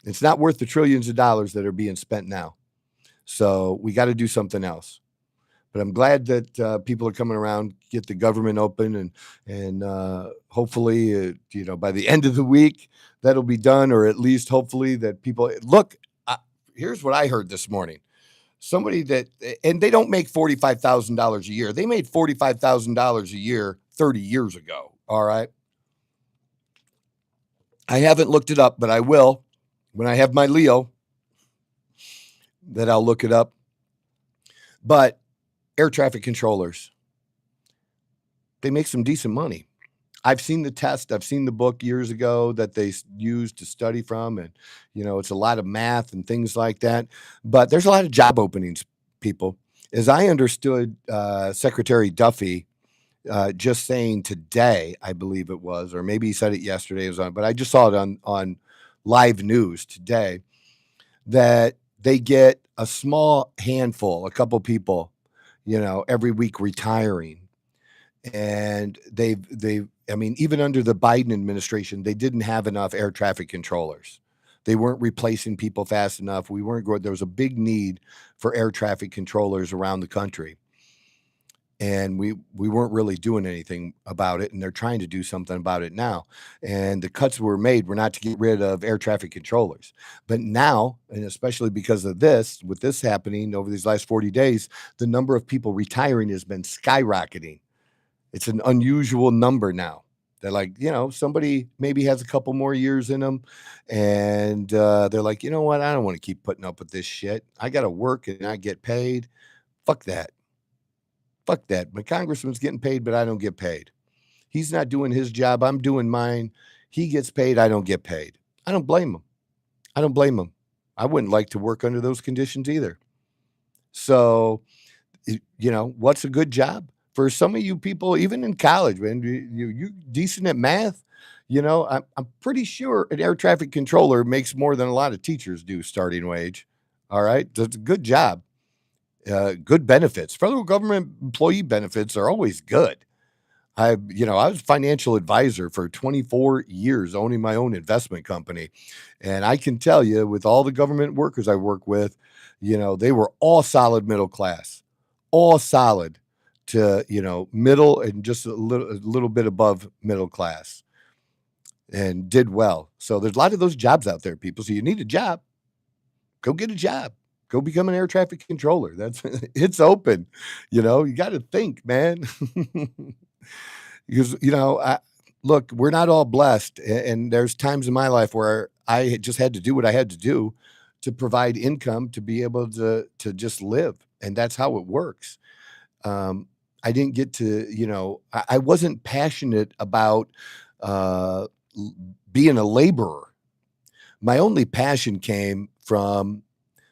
It's not worth the trillions of dollars that are being spent now. So we got to do something else. But I'm glad that people are coming around, get the government open, and hopefully, by the end of the week, that'll be done, or at least hopefully that people look. Here's what I heard this morning. Somebody and they don't make $45,000 a year. They made $45,000 a year 30 years ago. All right. I haven't looked it up, but I will when I have my Leo. That I'll look it up. But air traffic controllers, they make some decent money. I've seen the test. I've seen the book years ago that they used to study from. And, it's a lot of math and things like that. But there's a lot of job openings, people. As I understood Secretary Duffy just saying today, I believe it was, or maybe he said it yesterday, but I just saw it on live news today, that they get a small handful, a couple people, every week retiring. And even under the Biden administration, they didn't have enough air traffic controllers. They weren't replacing people fast enough. There was a big need for air traffic controllers around the country. And we weren't really doing anything about it. And they're trying to do something about it now. And the cuts were made were not to get rid of air traffic controllers. But now, and especially because of this, with this happening over these last 40 days, the number of people retiring has been skyrocketing. It's an unusual number now. They're like, somebody maybe has a couple more years in them. And they're like, you know what? I don't want to keep putting up with this shit. I got to work and I get paid. Fuck that. Fuck that. My congressman's getting paid, but I don't get paid. He's not doing his job. I'm doing mine. He gets paid. I don't get paid. I don't blame him. I wouldn't like to work under those conditions either. So, what's a good job? For some of you people, even in college, man, you decent at math, I'm pretty sure an air traffic controller makes more than a lot of teachers do starting wage. All right. That's a good job. Good benefits. Federal government employee benefits are always good. I was a financial advisor for 24 years, owning my own investment company. And I can tell you, with all the government workers I work with, they were all solid middle class, all solid to, middle and just a little bit above middle class, and did well. So there's a lot of those jobs out there, people. So you need a job, go get a job. Go become an air traffic controller. It's open. You got to think, man. Because, look, we're not all blessed. And there's times in my life where I just had to do what I had to do to provide income to be able to just live. And that's how it works. I didn't get to, I wasn't passionate about being a laborer. My only passion came from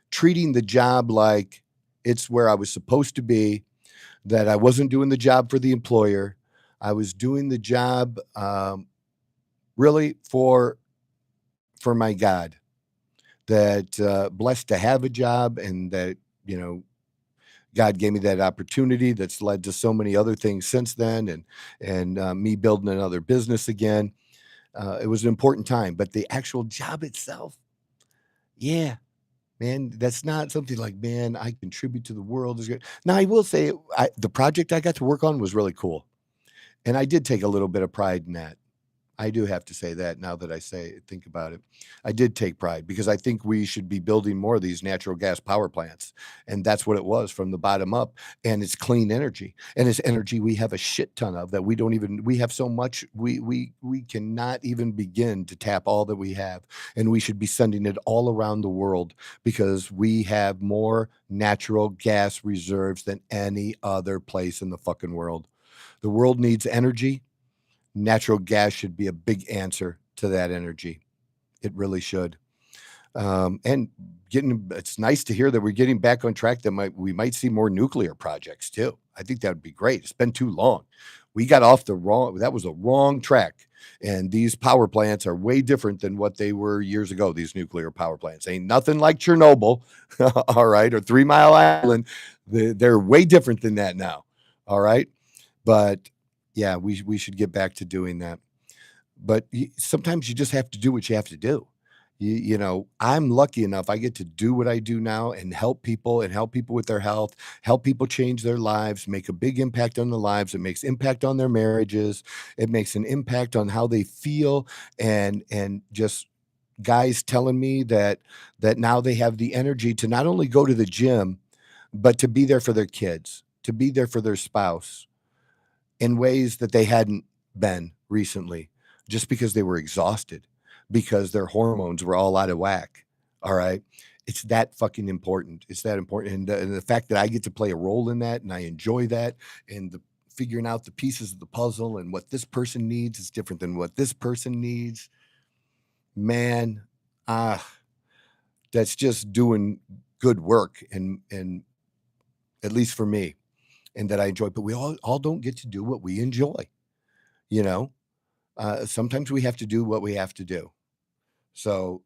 treating the job like it's where I was supposed to be, that I wasn't doing the job for the employer. I was doing the job really for my God, that blessed to have a job, and that, God gave me that opportunity that's led to so many other things since then, and me building another business again. It was an important time, but the actual job itself, yeah, man, that's not something like, man, I contribute to the world. Now, I will say the project I got to work on was really cool. And I did take a little bit of pride in that. I do have to say that now that I think about it. I did take pride, because I think we should be building more of these natural gas power plants. And that's what it was from the bottom up. And it's clean energy. And it's energy we have a shit ton of that we have so much, we cannot even begin to tap all that we have. And we should be sending it all around the world, because we have more natural gas reserves than any other place in the fucking world. The world needs energy. Natural gas should be a big answer to that energy. It really should. And it's nice to hear that we're getting back on track. We might see more nuclear projects too. I think that would be great. It's been too long. We got off that was a wrong track. And these power plants are way different than what they were years ago. These nuclear power plants ain't nothing like Chernobyl, all right, or 3 Mile Island. They're way different than that now, all right. But yeah, we should get back to doing that. But sometimes you just have to do what you have to do. I'm lucky enough. I get to do what I do now and help people with their health, help people change their lives, make a big impact on their lives. It makes impact on their marriages. It makes an impact on how they feel and just guys telling me that now they have the energy to not only go to the gym, but to be there for their kids, to be there for their spouse in ways that they hadn't been recently just because they were exhausted, because their hormones were all out of whack. All right. It's that fucking important. It's that important. And the fact that I get to play a role in that and I enjoy that and the figuring out the pieces of the puzzle and what this person needs is different than what this person needs. Man, ah, that's just doing good work and at least for me and that I enjoy. But we all don't get to do what we enjoy, you know? Sometimes we have to do what we have to do. So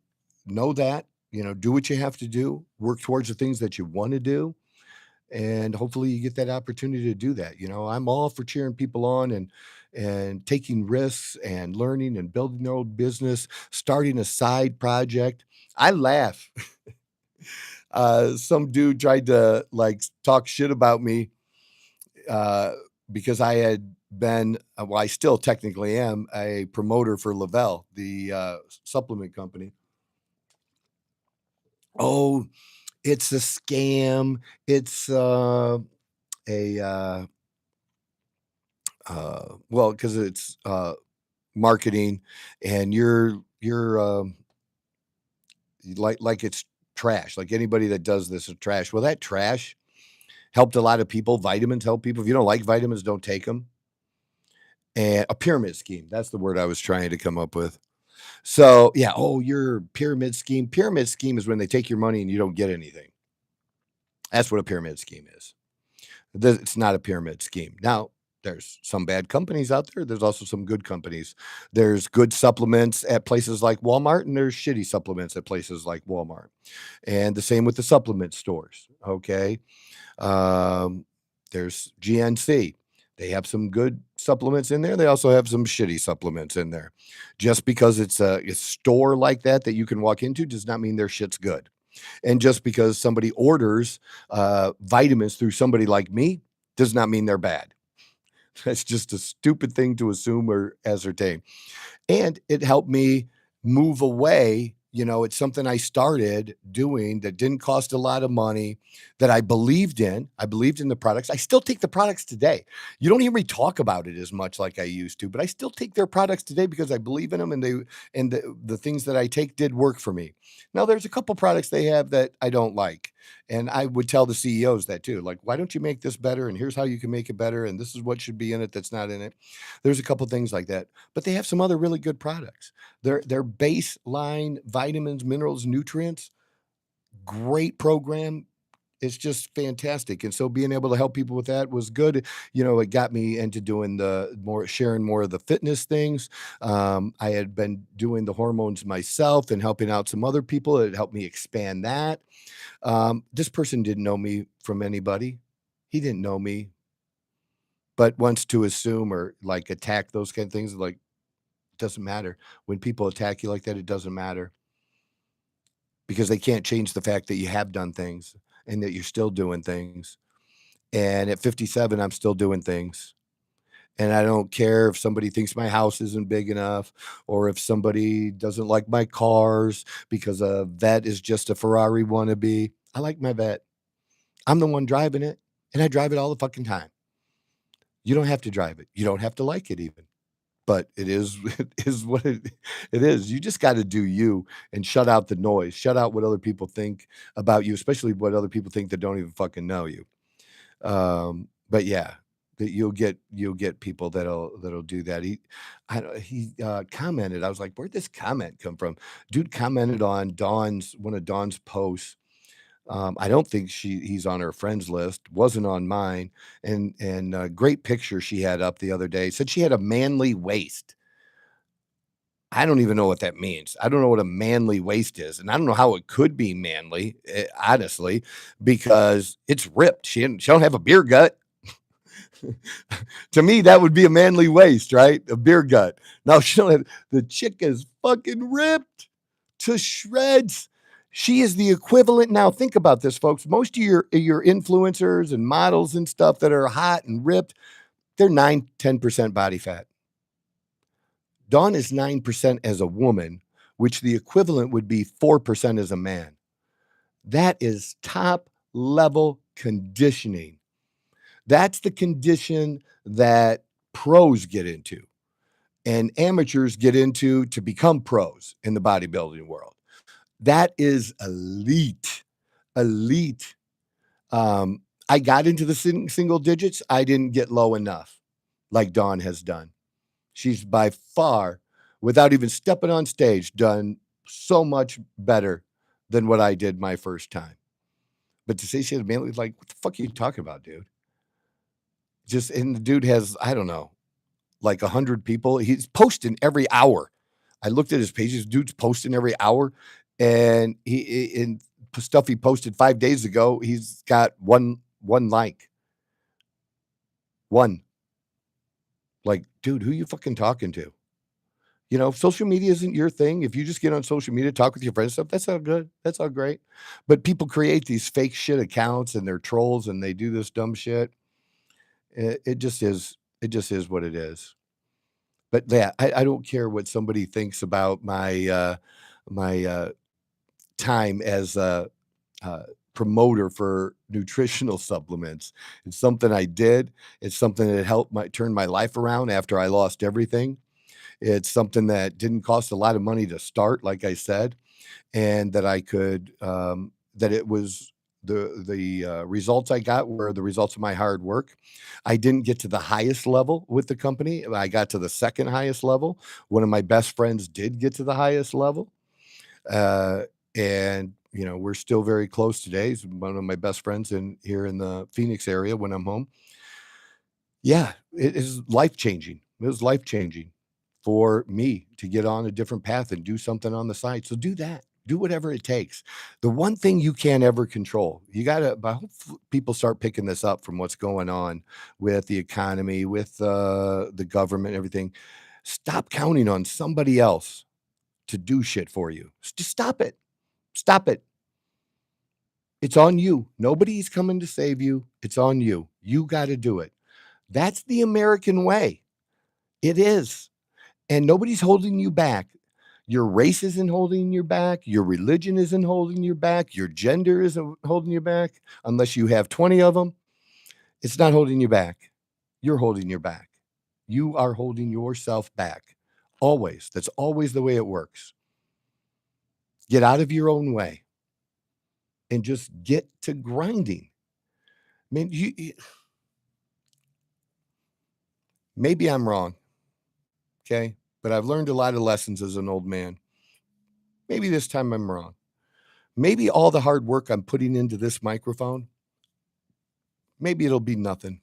know that, do what you have to do, work towards the things that you want to do. And hopefully you get that opportunity to do that. I'm all for cheering people on and taking risks and learning and building their own business, starting a side project. I laugh. Some dude tried to like talk shit about me uh, because I had been, well, I still technically am a promoter for Lavelle, the supplement company. Oh, it's a scam. It's a well, because it's marketing, and you're like it's trash. Like anybody that does this is trash. Well, that trash helped a lot of people. Vitamins help people. If you don't like vitamins, don't take them. And a pyramid scheme. That's the word I was trying to come up with. So yeah. Oh, your pyramid scheme. Pyramid scheme is when they take your money and you don't get anything. That's what a pyramid scheme is. It's not a pyramid scheme. Now, there's some bad companies out there. There's also some good companies. There's good supplements at places like Walmart, and there's shitty supplements at places like Walmart. And the same with the supplement stores. Okay. Um, there's GNC. They have some good supplements in there. They also have some shitty supplements in there. Just because it's a store like that you can walk into does not mean their shit's good. And just because somebody orders vitamins through somebody like me does not mean they're bad. That's just a stupid thing to assume or ascertain. And it helped me move away. It's something I started doing that didn't cost a lot of money, that I believed in. I believed in the products. I still take the products today. You don't hear me talk about it as much like I used to, but I still take their products today because I believe in them and the things that I take did work for me. Now there's a couple products they have that I don't like. And I would tell the CEOs that too. Like, why don't you make this better? And here's how you can make it better. And this is what should be in it that's not in it. There's a couple things like that. But they have some other really good products. Their baseline vitamins, minerals, nutrients, great program. It's just fantastic. And so being able to help people with that was good. It got me into doing sharing more of the fitness things. I had been doing the hormones myself and helping out some other people. It helped me expand that. This person didn't know me from anybody. He didn't know me, but wants to assume or like attack those kind of things. Like, doesn't matter. When people attack you like that, it doesn't matter because they can't change the fact that you have done things and that you're still doing things. And at 57, I'm still doing things. And I don't care if somebody thinks my house isn't big enough or if somebody doesn't like my cars because a vet is just a Ferrari wannabe. I like my vet. I'm the one driving it, and I drive it all the fucking time. You don't have to drive it. You don't have to like it even. But it is it is what it is. You just gotta do you and shut out the noise. Shut out what other people think about you, especially what other people think that don't even fucking know you. But yeah, that you'll get people that'll do that. He commented. I was like, "Where'd this comment come from?" Dude commented on one of Dawn's posts. I don't think he's on her friends list, wasn't on mine, and a great picture she had up the other day. Said she had a manly waist. I don't even know what that means. I don't know what a manly waist is, and I don't know how it could be manly, honestly, because it's ripped. She don't have a beer gut. To me, that would be a manly waist, right? A beer gut. No, she don't have. The chick is fucking ripped. to shreds. She is the equivalent. Now, think about this, folks. Most of your influencers and models and stuff that are hot and ripped, they're 9-10% body fat. Dawn is 9% as a woman, which the equivalent would be 4% as a man. That is top level conditioning. That's the condition that pros get into and amateurs get into to become pros in the bodybuilding world. That is elite, elite. I got into the single digits. I didn't get low enough like Dawn has done. She's by far, without even stepping on stage, done so much better than what I did my first time. But to say she had a man, like, what the fuck are you talking about, dude? And the dude has, I don't know, like 100 people. He's posting every hour. I looked at his pages. Dude's posting every hour, and in stuff he posted 5 days ago, he's got one like. One. Like, dude, who you fucking talking to? You know, if social media isn't your thing, if you just get on social media, talk with your friends, stuff, that's all good. That's all great. But people create these fake shit accounts and they're trolls and they do this dumb shit. It just is. It just is what it is. But yeah, I don't care what somebody thinks about my time as a promoter for nutritional supplements. It's something I did. It's something that helped turn my life around after I lost everything. It's something that didn't cost a lot of money to start, like I said, and that I could that it was the results I got were the results of my hard work. I didn't get to the highest level with the company. I got to the second highest level. One of my best friends did get to the highest level. Uh, and you know, we're still very close today. He's one of my best friends here in the Phoenix area when I'm home. Yeah, it is life changing. It was life changing for me to get on a different path and do something on the side. So do that. Do whatever it takes. The one thing you can't ever control, you got to, I hope people start picking this up from what's going on with the economy, with the government, everything. Stop counting on somebody else to do shit for you. Just stop it. Stop it. It's on you. Nobody's coming to save you. It's on you. You got to do it. That's the American way. It is. And nobody's holding you back. Your race isn't holding you back. Your religion isn't holding you back. Your gender isn't holding you back. Unless you have 20 of them, it's not holding you back. You're holding your back. You are holding yourself back. Always. That's always the way it works. Get out of your own way and just get to grinding. I mean, maybe I'm wrong. Okay. But I've learned a lot of lessons as an old man. Maybe this time I'm wrong. Maybe all the hard work I'm putting into this microphone, maybe it'll be nothing.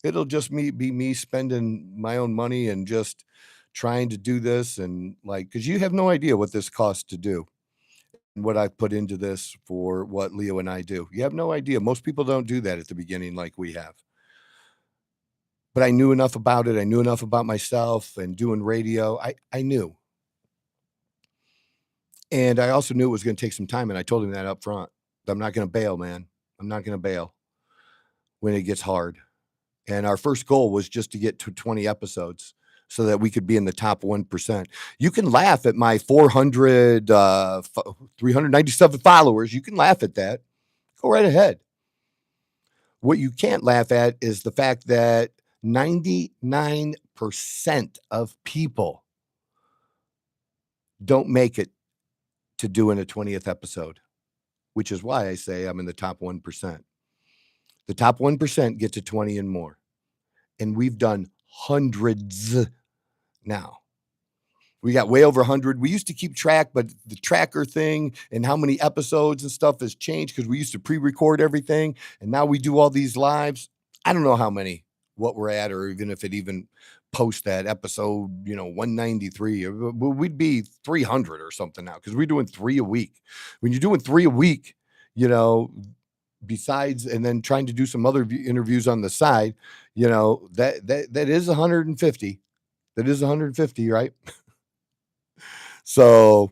It'll just be me spending my own money and just trying to do this and because you have no idea what this costs to do and what I've put into this for what Leo and I do. You have no idea. Most people don't do that at the beginning like we have. But I knew enough about it. I knew enough about myself and doing radio. I knew. And I also knew it was going to take some time. And I told him that up front. I'm not going to bail, man. I'm not going to bail when it gets hard. And our first goal was just to get to 20 episodes so that we could be in the top 1%. You can laugh at my 397 followers. You can laugh at that. Go right ahead. What you can't laugh at is the fact that 99% of people don't make it to doing a 20th episode, which is why I say I'm in the top 1%. The top 1% get to 20 and more. And we've done hundreds now. We got way over 100. We used to keep track, but the tracker thing and how many episodes and stuff has changed because we used to pre-record everything. And now we do all these lives. I don't know how many, what we're at, or even if it even post that episode, 193. We'd be 300 or something now because we're doing 3 a week. When you're doing 3 a week, besides, and then trying to do some other interviews on the side, that is 150. That is 150, right? So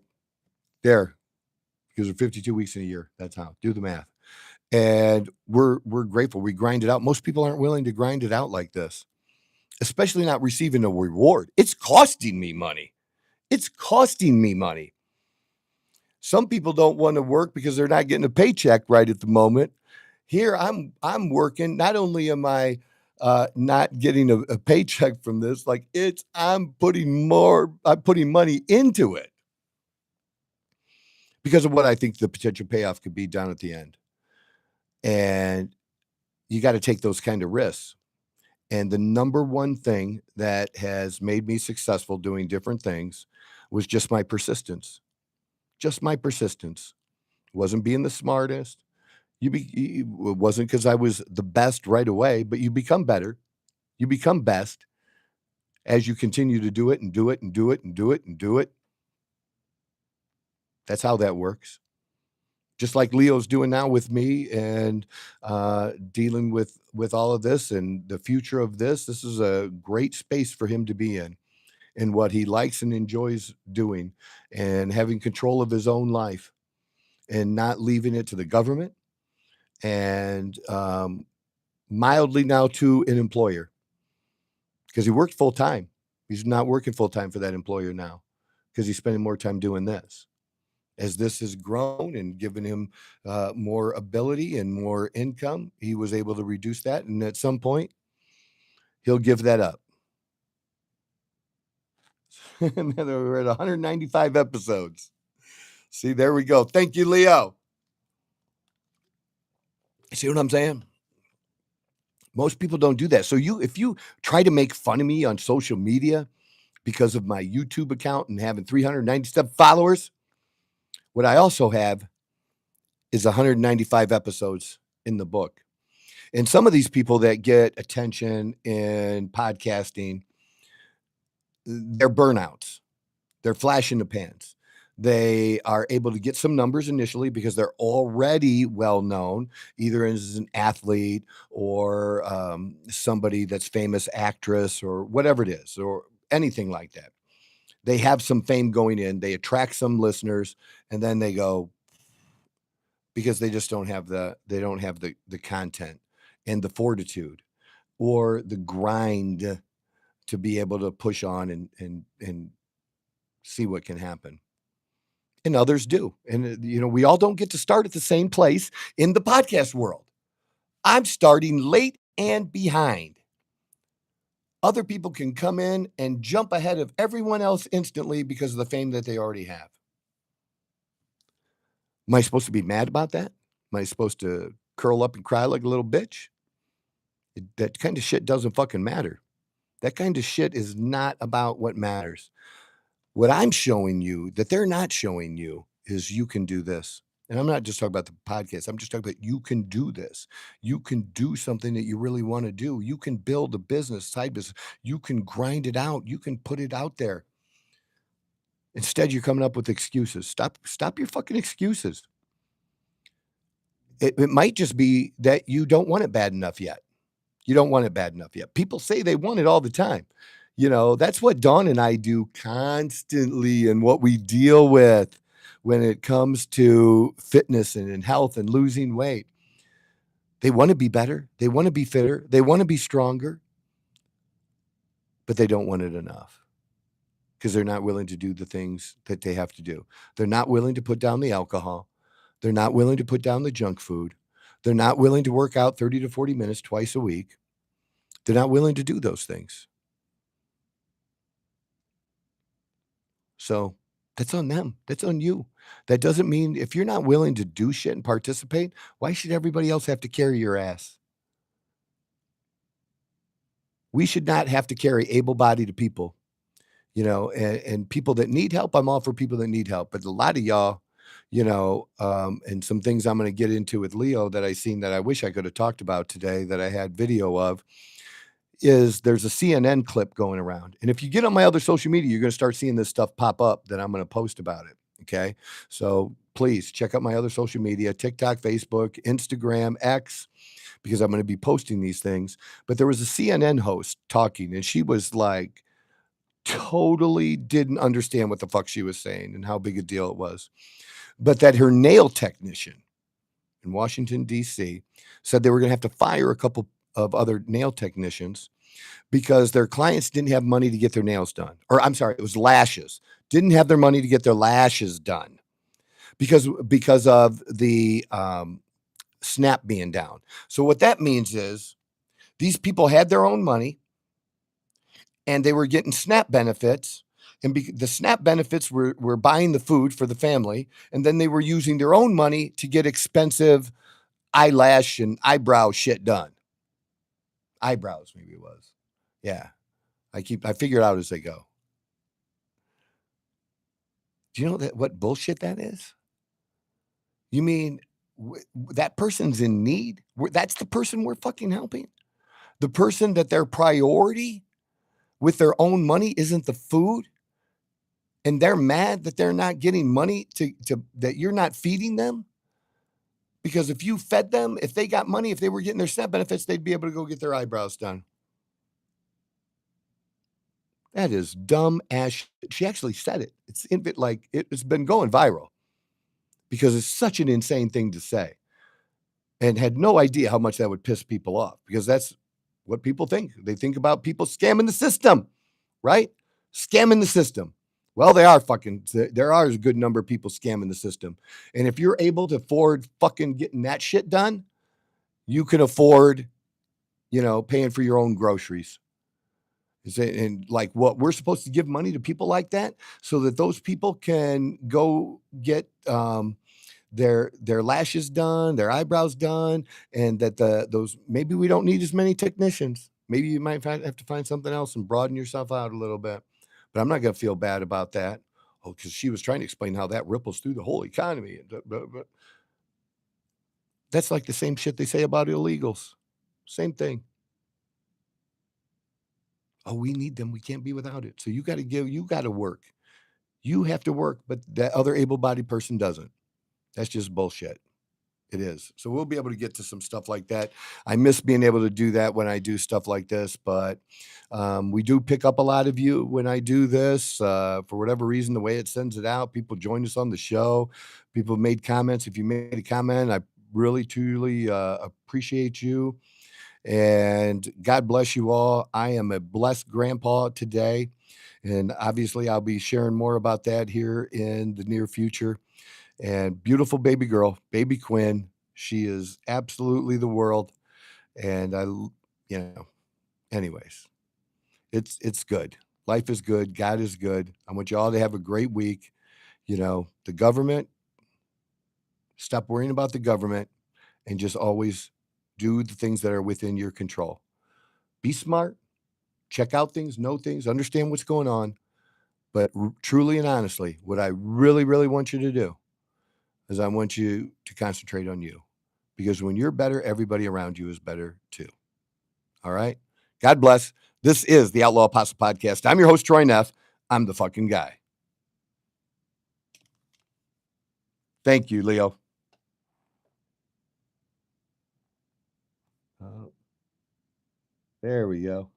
there, because there are 52 weeks in a year. That's how. Do the math. And we're grateful. We grind it out. Most people aren't willing to grind it out like this, especially not receiving a reward. It's costing me money. It's costing me money. Some people don't want to work because they're not getting a paycheck right at the moment. Here, I'm working. Not only am I not getting a paycheck from this, like I'm putting money into it because of what I think the potential payoff could be down at the end. And you got to take those kind of risks. And the number one thing that has made me successful doing different things was just my persistence. Just my persistence. Wasn't being the smartest. It wasn't because I was the best right away, but you become better. You become best as you continue to do it and do it and do it and do it and do it. That's how that works. Just like Leo's doing now with me and dealing with all of this and the future of this. This is a great space for him to be in what he likes and enjoys doing and having control of his own life and not leaving it to the government and mildly now to an employer because he worked full time. He's not working full time for that employer now because he's spending more time doing this. As this has grown and given him more ability and more income, he was able to reduce that. And at some point, he'll give that up. And then we're at 195 episodes. See, there we go. Thank you, Leo. See what I'm saying? Most people don't do that. So if you try to make fun of me on social media because of my YouTube account and having 397 followers, what I also have is 195 episodes in the book. And some of these people that get attention in podcasting, they're burnouts. They're flash in the pants. They are able to get some numbers initially because they're already well known, either as an athlete or somebody that's famous actress or whatever it is, or anything like that. They have some fame going in. They attract some listeners, and then they go because they just don't have the content and the fortitude or the grind to be able to push on and see what can happen. And others do. And we all don't get to start at the same place in the podcast world. I'm starting late and behind. Other people can come in and jump ahead of everyone else instantly because of the fame that they already have. Am I supposed to be mad about that? Am I supposed to curl up and cry like a little bitch? That kind of shit doesn't fucking matter. That kind of shit is not about what matters. What I'm showing you that they're not showing you is you can do this. And I'm not just talking about the podcast. I'm just talking about you can do this. You can do something that you really want to do. You can build a business, side business. You can grind it out. You can put it out there. Instead, you're coming up with excuses. Stop your fucking excuses. It might just be that you don't want it bad enough yet. You don't want it bad enough yet. People say they want it all the time. That's what Dawn and I do constantly and what we deal with when it comes to fitness and in health and losing weight. They want to be better. They want to be fitter. They want to be stronger, but they don't want it enough because they're not willing to do the things that they have to do. They're not willing to put down the alcohol. They're not willing to put down the junk food. They're not willing to work out 30 to 40 minutes twice a week. They're not willing to do those things. So that's on them. That's on you. That doesn't mean if you're not willing to do shit and participate, why should everybody else have to carry your ass? We should not have to carry able-bodied people, and people that need help. I'm all for people that need help, but a lot of y'all, and some things I'm going to get into with Leo that I seen that I wish I could have talked about today that I had video of is there's a CNN clip going around. And if you get on my other social media, you're going to start seeing this stuff pop up that I'm going to post about it. Okay. So please check out my other social media, TikTok, Facebook, Instagram, X, because I'm going to be posting these things. But there was a CNN host talking and she was like totally didn't understand what the fuck she was saying and how big a deal it was. But that her nail technician in Washington, D.C., said they were going to have to fire a couple of other nail technicians because their clients didn't have money to get their nails done. Or I'm sorry, it was lashes. Didn't have their money to get their lashes done because of the SNAP being down. So what that means is these people had their own money and they were getting SNAP benefits. And the SNAP benefits were buying the food for the family. And then they were using their own money to get expensive eyelash and eyebrow shit done. Eyebrows, maybe it was. Yeah. I figure it out as they go. Do you know what bullshit that is? You mean that person's in need? That's the person we're fucking helping? The person that their priority with their own money isn't the food? And they're mad that they're not getting money to that you're not feeding them? Because if you fed them, if they got money, if they were getting their SNAP benefits, they'd be able to go get their eyebrows done. That is dumb as shit. She actually said it. It's been going viral because it's such an insane thing to say, and had no idea how much that would piss people off because that's what people think. They think about people scamming the system, right? Scamming the system. Well, there are a good number of people scamming the system. And if you're able to afford fucking getting that shit done, you can afford, paying for your own groceries. And like what we're supposed to give money to people like that so that those people can go get their lashes done, their eyebrows done, and that those maybe we don't need as many technicians. Maybe you might have to find something else and broaden yourself out a little bit. But I'm not going to feel bad about that. Oh, because she was trying to explain how that ripples through the whole economy. That's like the same shit they say about illegals. Same thing. Oh, we need them. We can't be without it. So you got to work. You have to work, but that other able-bodied person doesn't. That's just bullshit. It is. So we'll be able to get to some stuff like that. I miss being able to do that when I do stuff like this, but we do pick up a lot of you when I do this. For whatever reason, the way it sends it out, people join us on the show. People made comments. If you made a comment, I really, truly appreciate you. And God bless you all. I am a blessed grandpa today. And obviously, I'll be sharing more about that here in the near future. And beautiful baby girl, baby Quinn. She is absolutely the world. And anyways, it's good. Life is good. God is good. I want you all to have a great week. The government, stop worrying about the government and just always do the things that are within your control. Be smart, check out things, know things, understand what's going on. But truly and honestly, what I really, really want you to do is I want you to concentrate on you. Because when you're better, everybody around you is better too. All right? God bless. This is the Outlaw Apostle Podcast. I'm your host, Troy Neff. I'm the fucking guy. Thank you, Leo. There we go.